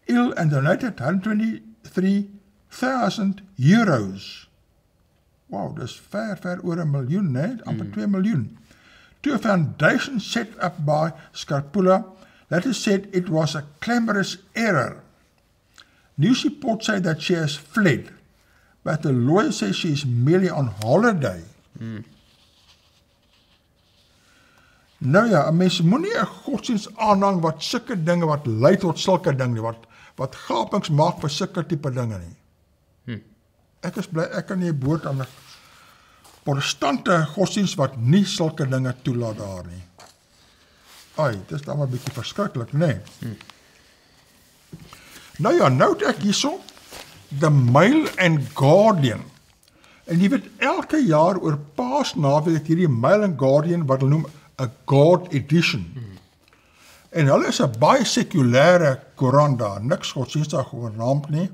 ill and donated 123,000 euros. Wow, dis ver oor 1 miljoen, né? Amper 2 miljoen. To a foundation set up by Scarpula, that is said it was a clamorous error. News reports say that she has fled, but the lawyer says she is merely on holiday. Nou ja, 'n mens moenie 'n godsdiens aanhang wat sulke dinge wat lei tot sulke dinge wat gapings maak vir sulke tipe dinge nie. Ek is bly ek kan nie behoort aan 'n protestante godsdiens wat nie sulke dinge toelaat daar nie. Dit is dan maar 'n bietjie verskriklik, né? Nou ja, nou het ek hierso The Mail and Guardian. En jy weet, elke jaar oor Paasnaweek het hierdie Mail and Guardian wat hulle noem 'n God edition. En hulle is 'n baie sekulêre koerant daar, niks godsdienstig genaamd nie.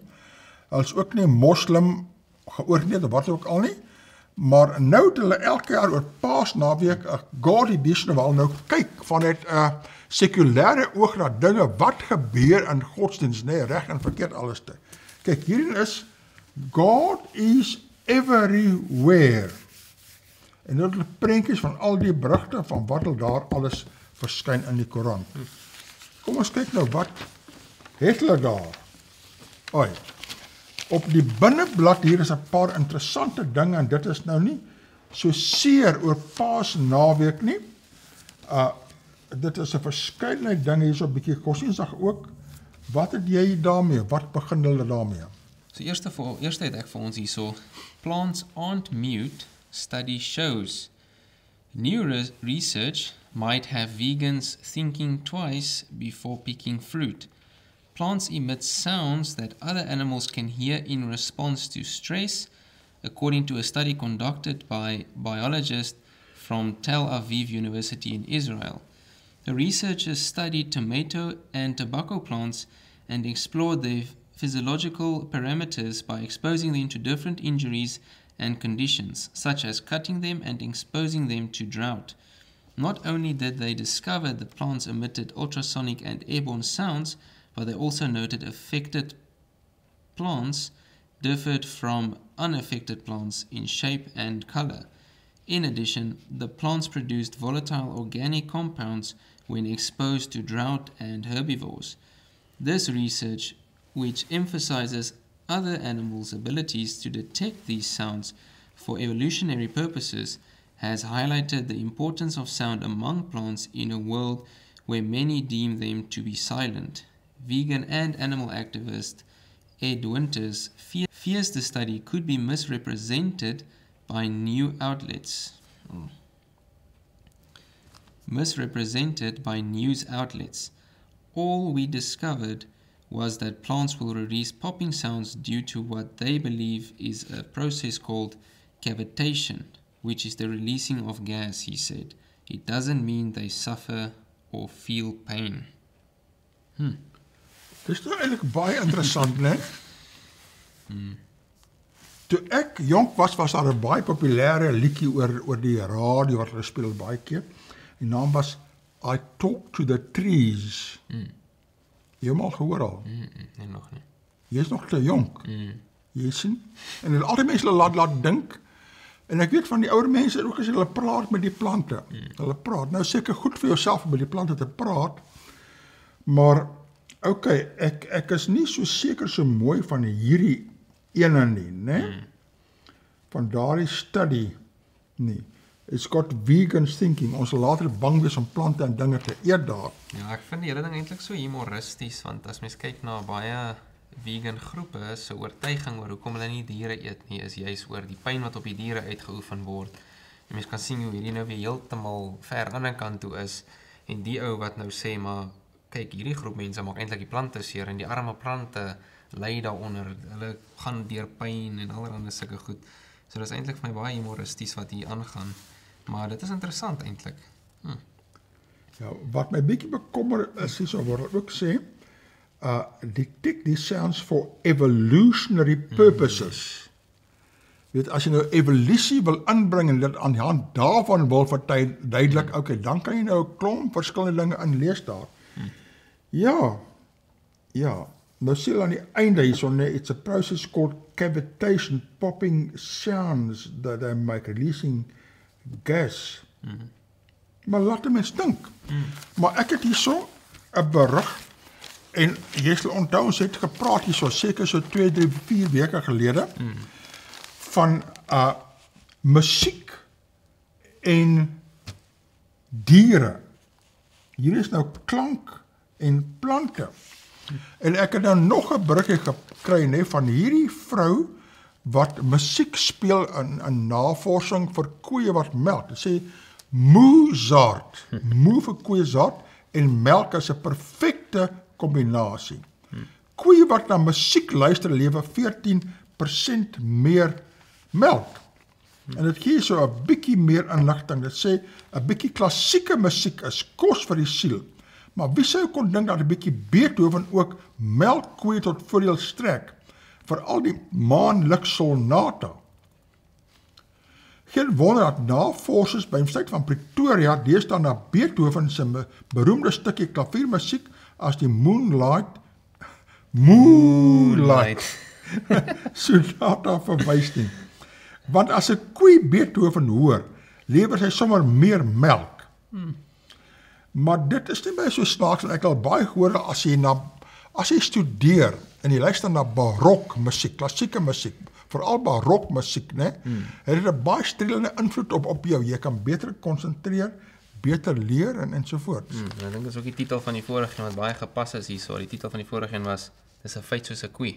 Hulle is ook nie moslim geoordineerd of wat ook al nie. Maar nou het hulle elke jaar oor Paasnaweek 'n God edition waar hulle nou kyk vanuit 'n sekulêre oog na dinge wat gebeur in godsdiens, nee, reg en verkeerd alles te. Kyk, hierin is God is everywhere. En nou het prentjies van al die berigte van wat daar alles verskyn in die koerant. Kom ons kyk nou wat het hulle daar. Op die binneblad hier is 'n paar interessante dinge en dit is nou nie so seer oor Paasnaweek nie. Dit is 'n verskeidenheid dinge hier so 'n bietjie godsdienstig ook. Wat het jy daarmee? Wat begin hulle daarmee? So eerst het ek vir ons hierso, plants aren't mute, study shows. New research might have vegans thinking twice before picking fruit. Plants emit sounds that other animals can hear in response to stress, according to a study conducted by biologists from Tel Aviv University in Israel. The researchers studied tomato and tobacco plants and explored their physiological parameters by exposing them to different injuries and conditions, such as cutting them and exposing them to drought. Not only did they discover the plants emitted ultrasonic and airborne sounds, but they also noted affected plants differed from unaffected plants in shape and color. In addition, the plants produced volatile organic compounds when exposed to drought and herbivores. This research, which emphasizes other animals' abilities to detect these sounds for evolutionary purposes, has highlighted the importance of sound among plants in a world where many deem them to be silent. Vegan and animal activist Ed Winters fears the study could be misrepresented by news outlets. All we discovered was that plants will release popping sounds due to what they believe is a process called cavitation, which is the releasing of gas, he said. It doesn't mean they suffer or feel pain. Dis nou eintlik baie interessant, né? Toe ek jonk was daar 'n baie populêre liedjie oor die radio wat hulle speel baie keer. Die naam was I Talk to the Trees. Jy het al gehoor al? Nee, nog nie. Jy is nog te jonk. Jy sien? En hulle altyd mense laat dink. En ek weet van die ouer mense ook as hulle praat met die plante. Hulle praat. Nou seker goed vir jouself om met die plante te praat. Maar okay, ek is nie so seker so mooi van hierdie ene nie, né? Van daardie study nie. It's got vegans thinking. Ons sal later bang wees om plante en dinge te eet daar. Ja, ek vind die hele ding eintlik so humoristies, want as mens kyk na baie vegan groepe se oortuiging oor hoekom hulle nie diere eet nie, is juis oor die pyn wat op die diere uitgeoefen word. En mens kan sien hoe hierdie nou weer heeltemal ver aan die ander kant toe is, en die ou wat nou sê, maar kyk, hierdie groep mense maak eintlik die plante seer, en die arme plante ly daaronder, hulle gaan deur pyn en allerhande sulke goed. So dis eintlik vir my baie humoristies wat hier aangaan, maar dit is interessant eintlik. Ja, wat my bietjie bekommer is, so word dit ook sê, die sounds for evolutionary purposes. Weet, as jy nou evolusie wil inbring en dit aan die hand daarvan wil verduidelik, okay, dan kan jy nou 'n klomp verskillende dinge inlees daar. Ja, nou sê hulle aan die einde hierso, it's a process called cavitation, popping sounds that they make, releasing gas. Maar laat die mens dink. Maar ek het hierso 'n berig, en jy sal onthou, ons het gepraat hierso, seker so 2, 3, 4 weke gelede, van musiek en diere. Hier is nou klank en plante. En ek het nou nog 'n berigie gekry van hierdie vrou wat musiek speel in navorsing vir koeie wat melk. Dit sê moezaad, moe vir koeiezaad en melk is 'n perfekte kombinasie. Koeie wat na musiek luister lewe 14% meer melk. En dit gee so 'n bietjie meer inligting. Dit sê 'n bietjie klassieke musiek is kos vir die siel. Maar wie sou kon dink dat 'n bietjie Beethoven ook melkkoeie tot voordeel strek, veral die maanliksonnata. Geen wonder dat navorsers by die Universiteit van Pretoria deesdae na Beethoven se beroemde stukkie klaviermusiek as die Moonlight sonata verwys nie. Want as 'n koe Beethoven hoor, lewer sy sommer meer melk. Maar dit is nie baie so snaaks, en ek al baie gehoor as jy studeer en jy luister na barok musiek, klassieke musiek, veral barok musiek, het dit 'n baie strelende invloed op jou. Jy kan beter konsentreer, beter leer en so voort. Ek dink dit is ook die titel van die vorige een wat baie gepas is hierso. Die titel van die vorige een was, dis 'n feit soos 'n koe.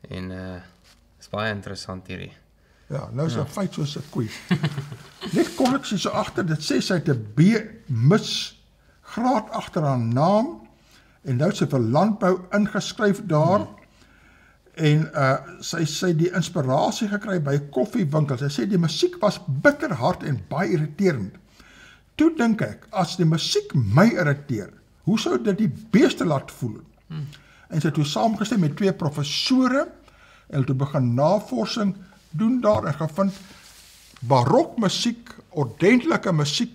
En is baie interessant hierdie. Ja, nou is 'n feit soos 'n koe. Net korreksie so agter, dit sê sy het 'n B- graad agter haar naam, en nou sy vir landbou ingeskryf daar, en sy sê die inspirasie gekry by 'n koffiewinkel. Sy sê die musiek was bitterhard en baie irriterend. Toe dink ek, as die musiek my irriteer, hoe sou dit die beeste laat voel? En sy het toe saamgestem met 2 professore, en toe begin navorsing doen daar, en gevind barokmusiek, ordentlike musiek,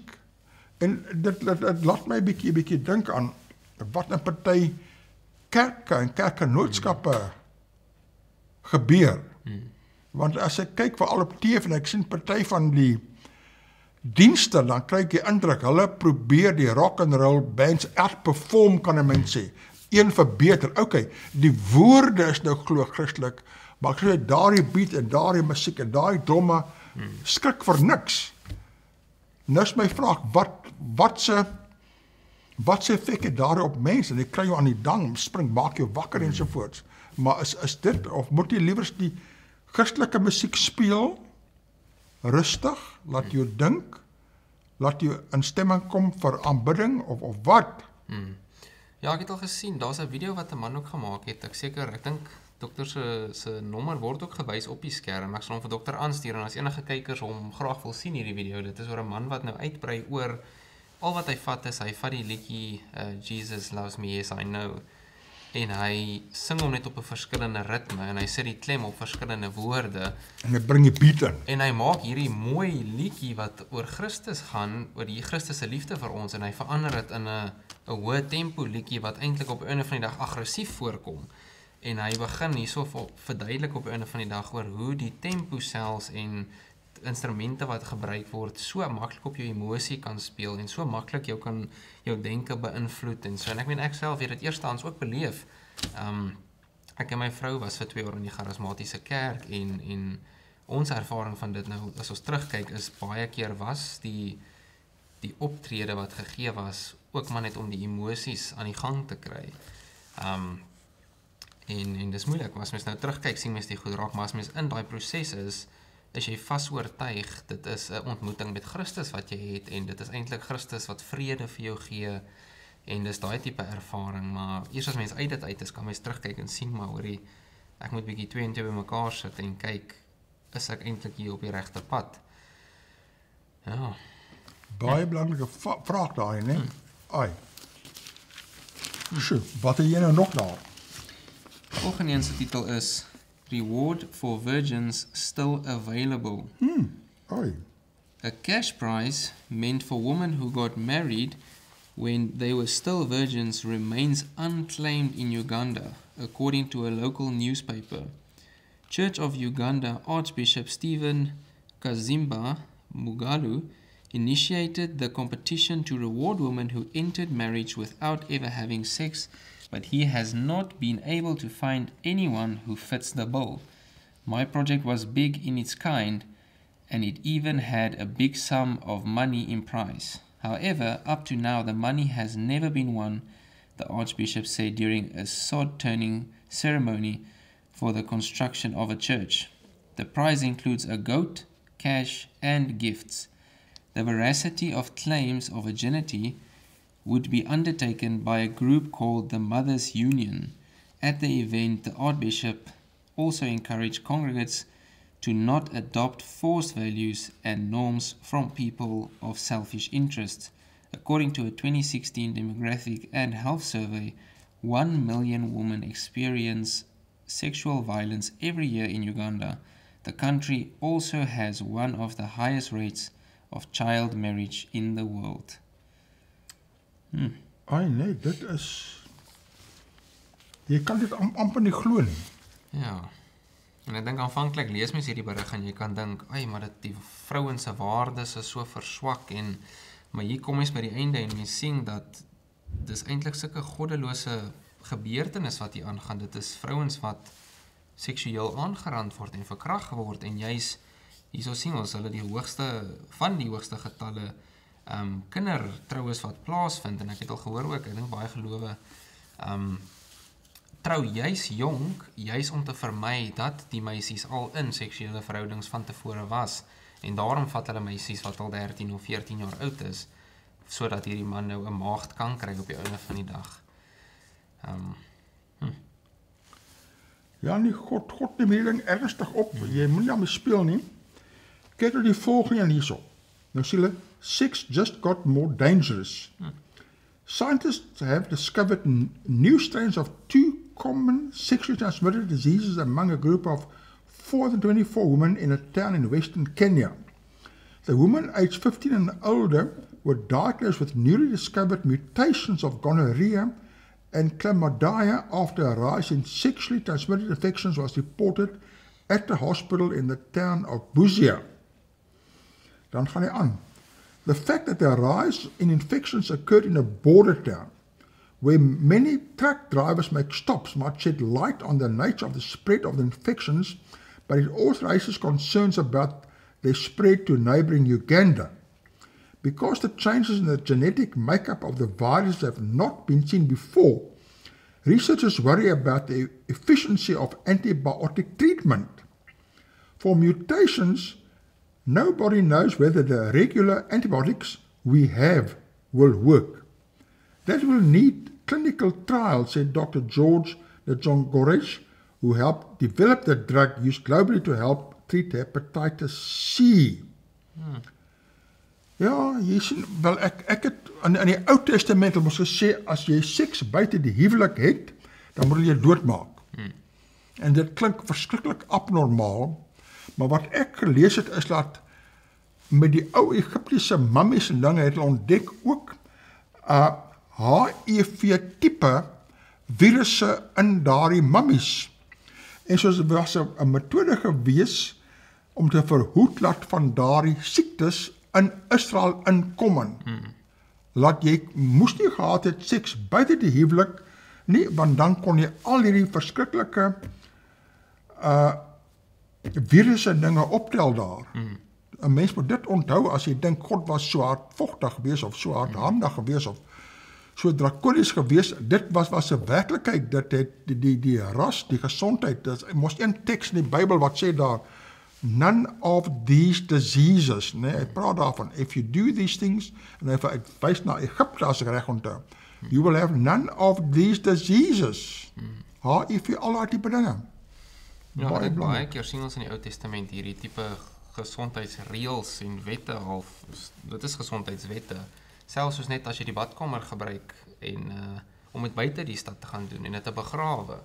en dit laat my 'n bietjie dink aan wat 'n party kerke en kerkgenootskappe gebeur. Want as ek kyk veral op TV en ek sien party van die dienste, dan kry ek die indruk, hulle probeer die rock and roll bands outperform, kan 'n mens sê. Een verbeter. Okay, die woorde is nou glo Christelik, maar ek sê daardie beat en daardie musiek en daardie dromme skrik vir niks. Nou is my vraag, wat se effek het daar op mense? En ek kry jou aan die dang, spring, maak jou wakker en sovoorts. Maar is dit, of moet jy liewers die Christelike musiek speel, rustig, laat jou dink, laat jou in stemming kom vir aanbidding, of wat? Ja, ek het al gesien, daar's 'n video wat 'n man ook gemaak het. Ek dink dokter se nommer word ook gewys op die skerm. Ek sal hom vir dokter aanstuur, en as enige kykers hom graag wil sien hierdie video, dit is oor 'n man wat nou uitbrei oor al wat hy vat die liedjie Jesus Loves Me, Yes I Know, en hy sing hom net op 'n verskillende ritme, en hy sit die klem op verskillende woorde, en hy bring die beat in, en hy maak hierdie mooi liedjie wat oor Christus gaan, oor die Christus se liefde vir ons, en hy verander dit in 'n hoë tempo liedjie wat eintlik op 'n einde van die dag aggressief voorkom. En hy begin hierso verduidelik op 'n einde van die dag oor hoe die tempo selfs en instrumente wat gebruik word so maklik op jou emosie kan speel en so maklik jou denke beïnvloed en so. En ek meen ek self het dit eerstehands ook beleef. Ek en my vrou was vir 2 jaar in die charismatiese kerk en ons ervaring van dit nou as ons terugkyk is baie keer was die optrede wat gegee was ook maar net om die emosies aan die gang te kry. En dis moeilik, maar as mens nou terugkyk, sien mens die goed raak, maar as mens in daai proses is jy vas oortuig, dit is 'n ontmoeting met Christus wat jy het, en dit is eintlik Christus wat vrede vir jou gee, en dis daai tipe ervaring, maar eers as mens uit dit uit is, kan mens terugkyk en sien, maar hoorie, ek moet bietjie 2 en 2 bymekaar sit en kyk, is ek eintlik hier op die regte pad? Ja. Baie belangrike vraag daai, né? Ai. Sjoe, wat het jy nou nog daar? Volgende een se titel is Reward for Virgins Still Available. Ai. A cash prize meant for women who got married when they were still virgins remains unclaimed in Uganda, according to a local newspaper. Church of Uganda Archbishop Stephen Kazimba Mugalu initiated the competition to reward women who entered marriage without ever having sex, but he has not been able to find anyone who fits the bill. My project was big in its kind, and it even had a big sum of money in prize. However, up to now the money has never been won, the Archbishop said during a sod-turning ceremony for the construction of a church. The prize includes a goat, cash, and gifts. The veracity of claims of virginity would be undertaken by a group called the Mothers Union. At the event, the Archbishop also encouraged congregants to not adopt forced values and norms from people of selfish interests. According to a 2016 demographic and health survey, 1 million women experience sexual violence every year in Uganda. The country also has one of the highest rates of child marriage in the world. Ai nee, dit is... Jy kan dit amper nie glo nie. Ja, en ek dink aanvanklik lees mens hierdie berig en jy kan dink, maar die vrouens se waardes is so verswak, maar hier kom mens by die einde en mens sien dat dis eintlik sulke goddelose gebeurtenis wat hier aangaan. Dit is vrouens wat seksueel aangerand word en verkragt word, en juis hierso sien ons hulle die hoogste getalle kindertroues wat plaasvind, en ek het al gehoor ook, ek dink baie gelowe trou juis jonk, juis om te vermy dat die meisies al in seksuele verhoudings van tevore was, en daarom vat hulle meisies wat al 13 of 14 jaar oud is, sodat hierdie man nou 'n maagd kan kry op die einde van die dag. Ja, nie, God neem hierdie ding ernstig op, jy moet nie aan my speel nie. Kyk nou die volgende een hierso. Nou sê hulle, sex just got more dangerous. Scientists have discovered new strains of 2 common sexually transmitted diseases among a group of 424 women in a town in western Kenya. The women aged 15 and older were diagnosed with newly discovered mutations of gonorrhea and chlamydia after a rise in sexually transmitted infections was reported at the hospital in the town of Busia. Dan gaan hy aan. The fact that the rise in infections occurred in a border town, where many truck drivers make stops, might shed light on the nature of the spread of the infections, but it also raises concerns about their spread to neighboring Uganda. Because the changes in the genetic makeup of the virus have not been seen before, researchers worry about the efficiency of antibiotic treatment. For mutations, nobody knows whether the regular antibiotics we have will work. That will need clinical trials, said Dr. George Njongorich, who helped develop the drug used globally to help treat hepatitis C. Ja, jy sien, wel ek het in die Ou Testament ons gesê, as jy seks buite die huwelik het, dan moet jy doodmaak. En dit klink verskriklik abnormaal, maar wat ek gelees het is dat met die ou Egiptiese mummies en dinge het hulle ontdek ook HIV-tipe virusse in daardie mummies. En soos dit was 'n metode gewees om te verhoed dat van daardie siektes in Israel inkom. Laat jy moes nie gehad het seks buite die huwelik nie, want dan kon jy al hierdie verskriklike virusse dinge optel daar. 'n Mens moet dit onthou as jy dink God was so hardvochtig gewees of so hardhandig gewees of so drakonies gewees. Dit was 'n werklikheid, dat die ras, die gesondheid, dit mos een teks in die Bybel wat sê daar, none of these diseases, nee, hy praat daarvan, if you do these things, en hy wys na Egypte as ek reg onthou, you will have none of these diseases. HIV, al daai tipe dinge. Ja, baie keer sien ons in die Ou Testament hierdie tipe gesondheidsreëls en wette half, dit is gesondheidswette, selfs soos net as jy die badkamer gebruik en om dit buite die stad te gaan doen en dit te begrawe.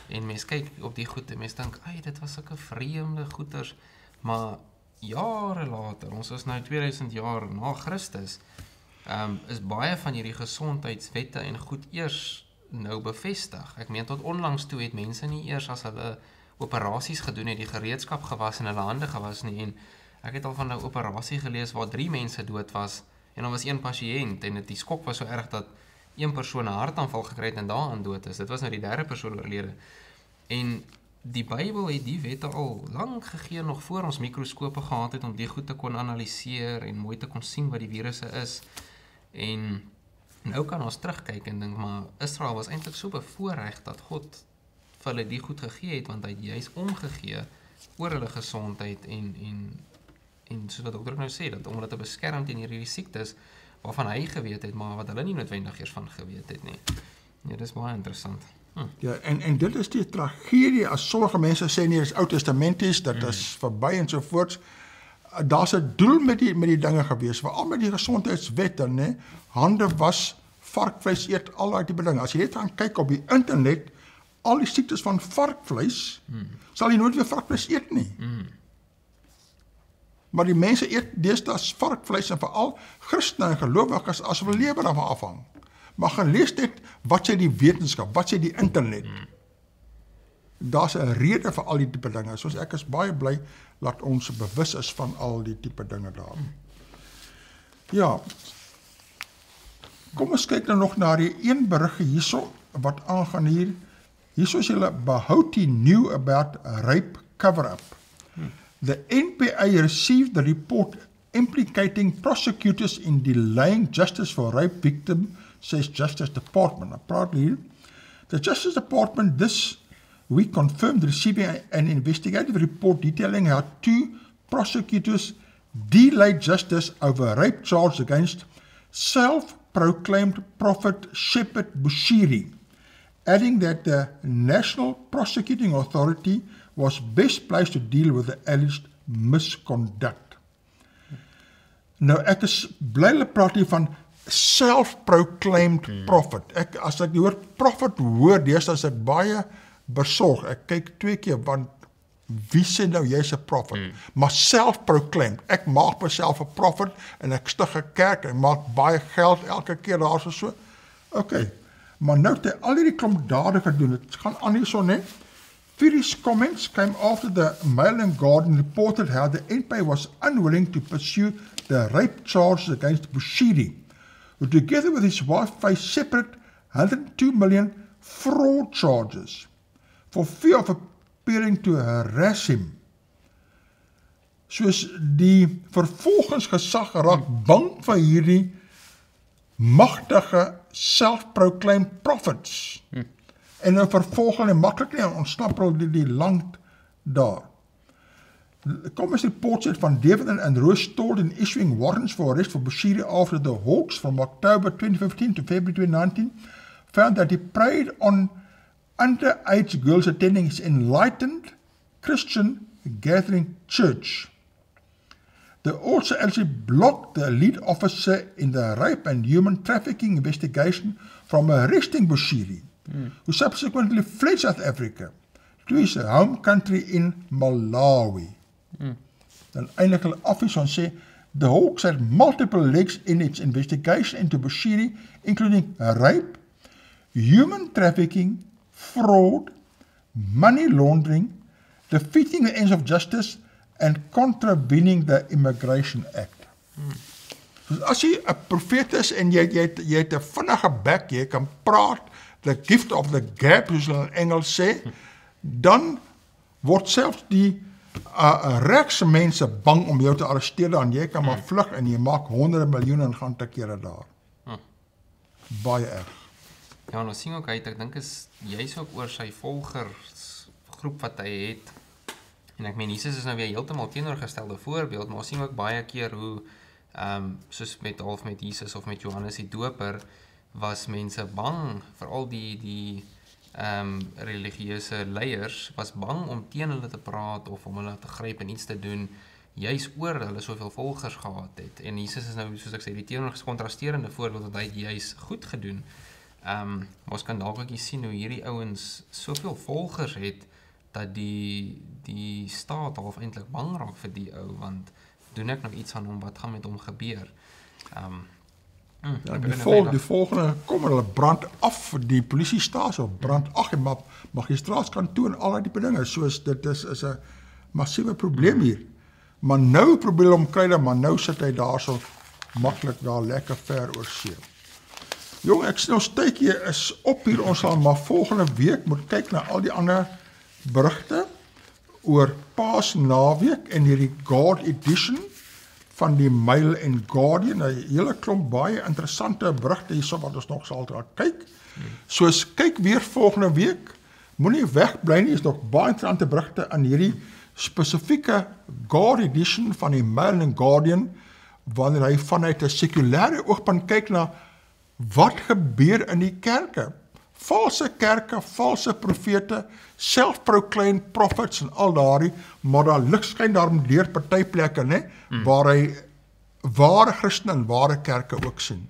En mens kyk op die goed en mens dink, dit was sulke vreemde goeters, maar jare later, ons is nou 2000 jaar na Christus, is baie van hierdie gesondheidswette en goed eers nou bevestig. Ek meen tot onlangs toe het mense nie eers as hulle operasies gedoen het, die gereedskap gewas en hulle hande gewas nie, en ek het al van 'n operasie gelees waar 3 mense dood was, en dan was 1 pasiënt, en die skok was so erg dat 1 persoon 'n hartaanval gekry het en daaraan dood is. Dit was nou die 3de persoon oorlede. En die Bybel het die wette al lank gegee, nog voor ons mikroskope gehad het, om die goed te kon analiseer en mooi te kon sien wat die virusse is. En nou kan ons terugkyk en dink, maar Israel was eintlik so bevoorreg dat God vir hulle die goed gegee het, want hy het juist omgegee oor hulle gesondheid en soos wat dokter ook nou sê, dat om hulle te beskerm teen hierdie siektes, waarvan hy geweet het, maar wat hulle nie noodwendig eers van geweet het nie. Ja, dis baie interessant. Ja, en dit is die tragedie, as sommige mense sê nie, dit is Ou Testamenties, dit is verby en sovoorts. Daar's 'n doel met die dinge gewees, veral met die gesondheidswette, né? Hande was, varkvleis eet, al daai tipe dinge. As jy net gaan kyk op die internet, al die siektes van varkvleis, sal jy nooit weer varkvleis eet nie. Maar die mense eet deesdae varkvleis, en veral Christene en gelowiges, as hulle lewe daarvan afhang. Maar gaan lees dit, wat sê die wetenskap, wat sê die internet. Daar's 'n rede vir al die tipe dinge. Soos ek is baie bly dat ons bewus is van al die tipe dinge daar. Ja. Kom ons kyk nou nog na die een berig hierso, wat aangaan hier. Hierso is hulle Bahouti knew about rape cover-up. The NPA received the report implicating prosecutors in delaying justice for rape victim, says Justice Department. Apparently, the Justice Department this week confirmed receiving an investigative report detailing how 2 prosecutors delayed justice over rape charges against self-proclaimed prophet Shepherd Bushiri, adding that the National Prosecuting Authority was best placed to deal with the alleged misconduct. Nou, ek is bly hulle praat hier van self-proclaimed prophet. As ek die woord prophet hoor, deesdae is ek baie besorg. Ek kyk 2 keer, want wie sê nou jy's 'n prophet? Maar self-proclaimed. Ek maak myself 'n prophet en ek stig 'n kerk en maak baie geld elke keer daar so. Okay. Maar nou het hy al hierdie klomp dade gedoen. Dit gaan aan hierso, né? Furious comments came after the Mail and Guardian reported how the NPA was unwilling to pursue the rape charges against Bushiri, who together with his wife faced separate 102 million fraud charges for fear of appearing to harass him. Soos die vervolgingsgesag raak bang vir hierdie magtige self-proclaimed prophets. En nou vervolg hulle maklik nie, en ontsnap hulle die land daar. Commerce report said van David and Rose told in issuing warrants for arrest for Bushiri after the Hawks from October 2015 to February 2019 found that he preyed on underage girls attending his enlightened Christian gathering church. They also actually blocked the lead officer in the rape and human trafficking investigation from arresting Bushiri, who subsequently fled South Africa to his home country in Malawi. Dan eindig hulle af en sê, the Hawks had multiple legs in its investigation into Bushiri, including rape, human trafficking, fraud, money laundering, defeating the ends of justice, and contravening the Immigration Act. Dus as jy 'n profeet is en jy het 'n vinnige bek, jy kan praat, the gift of the gab, soos hulle in Engels sê, dan word selfs die rekse mense bang om jou te arresteer, en jy kan maar vlug en jy maak honderde miljoene en gaan te kere daar. baie erg. Ja, en ons sien ook uit, ek dink is juis ook oor sy volgersgroep wat hy het. En ek meen, Jesus is nou weer heeltemal teenoorgestelde voorbeeld, maar ons sien ook baie keer hoe, soos met Jesus of met Johannes die Doper, was mense bang, veral die religieuse leiers, was bang om teen hulle te praat of om hulle te gryp en iets te doen, juis oor hulle soveel volgers gehad het. En Jesus is nou, soos ek sê, die teenoorgekontrasterende voorbeeld, dat hy het juis goed gedoen. Ons kan dalk ook sien hoe hierdie ouens soveel volgers het, dat die staat half eintlik bang raak vir die ou, want doen ek nou iets aan hom, wat gaan met hom gebeur? Ja, die volgende kom, hulle brand af die polisiestasie, of brand af die magistraatskantoor en al die dinge, soos dit is 'n massiewe probleem hier. Maar nou probeer hom kry, maar nou sit hy daar so maklik daar lekker ver oor see. Jong, ek sien ons tydjie is op hier, ons sal maar volgende week moet kyk na al die ander berigte oor Paasnaweek en hierdie God edition van die Mail en Guardian, 'n hele klomp baie interessante berigte hierso wat ons nog sal kyk. Soos kyk weer volgende week, moenie wegbly nie, is nog baie interessante berigte in hierdie spesifieke God edition van die Mail en Guardian, wanneer hy vanuit 'n sekulêre oogpunt kyk na wat gebeur in die kerke. Valse kerke, valse profete, self-proclaimed prophets en al daardie, maar daar lig skyn daarom deur partyplekke, né, waar hy ware Christene en ware kerke ook sien.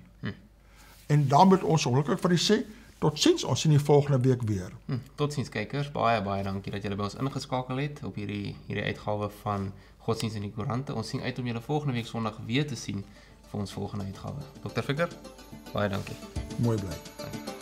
En dan moet ons ongelukkig vir die sê, totsiens, ons sien die volgende week weer. Totsiens kykers, baie dankie dat julle by ons ingeskakel het op hierdie uitgawe van Godsdiens in die Koerante. Ons sien uit om julle volgende week Sondag weer te sien vir ons volgende uitgawe. Dr. Ficker, baie dankie. Mooi bly.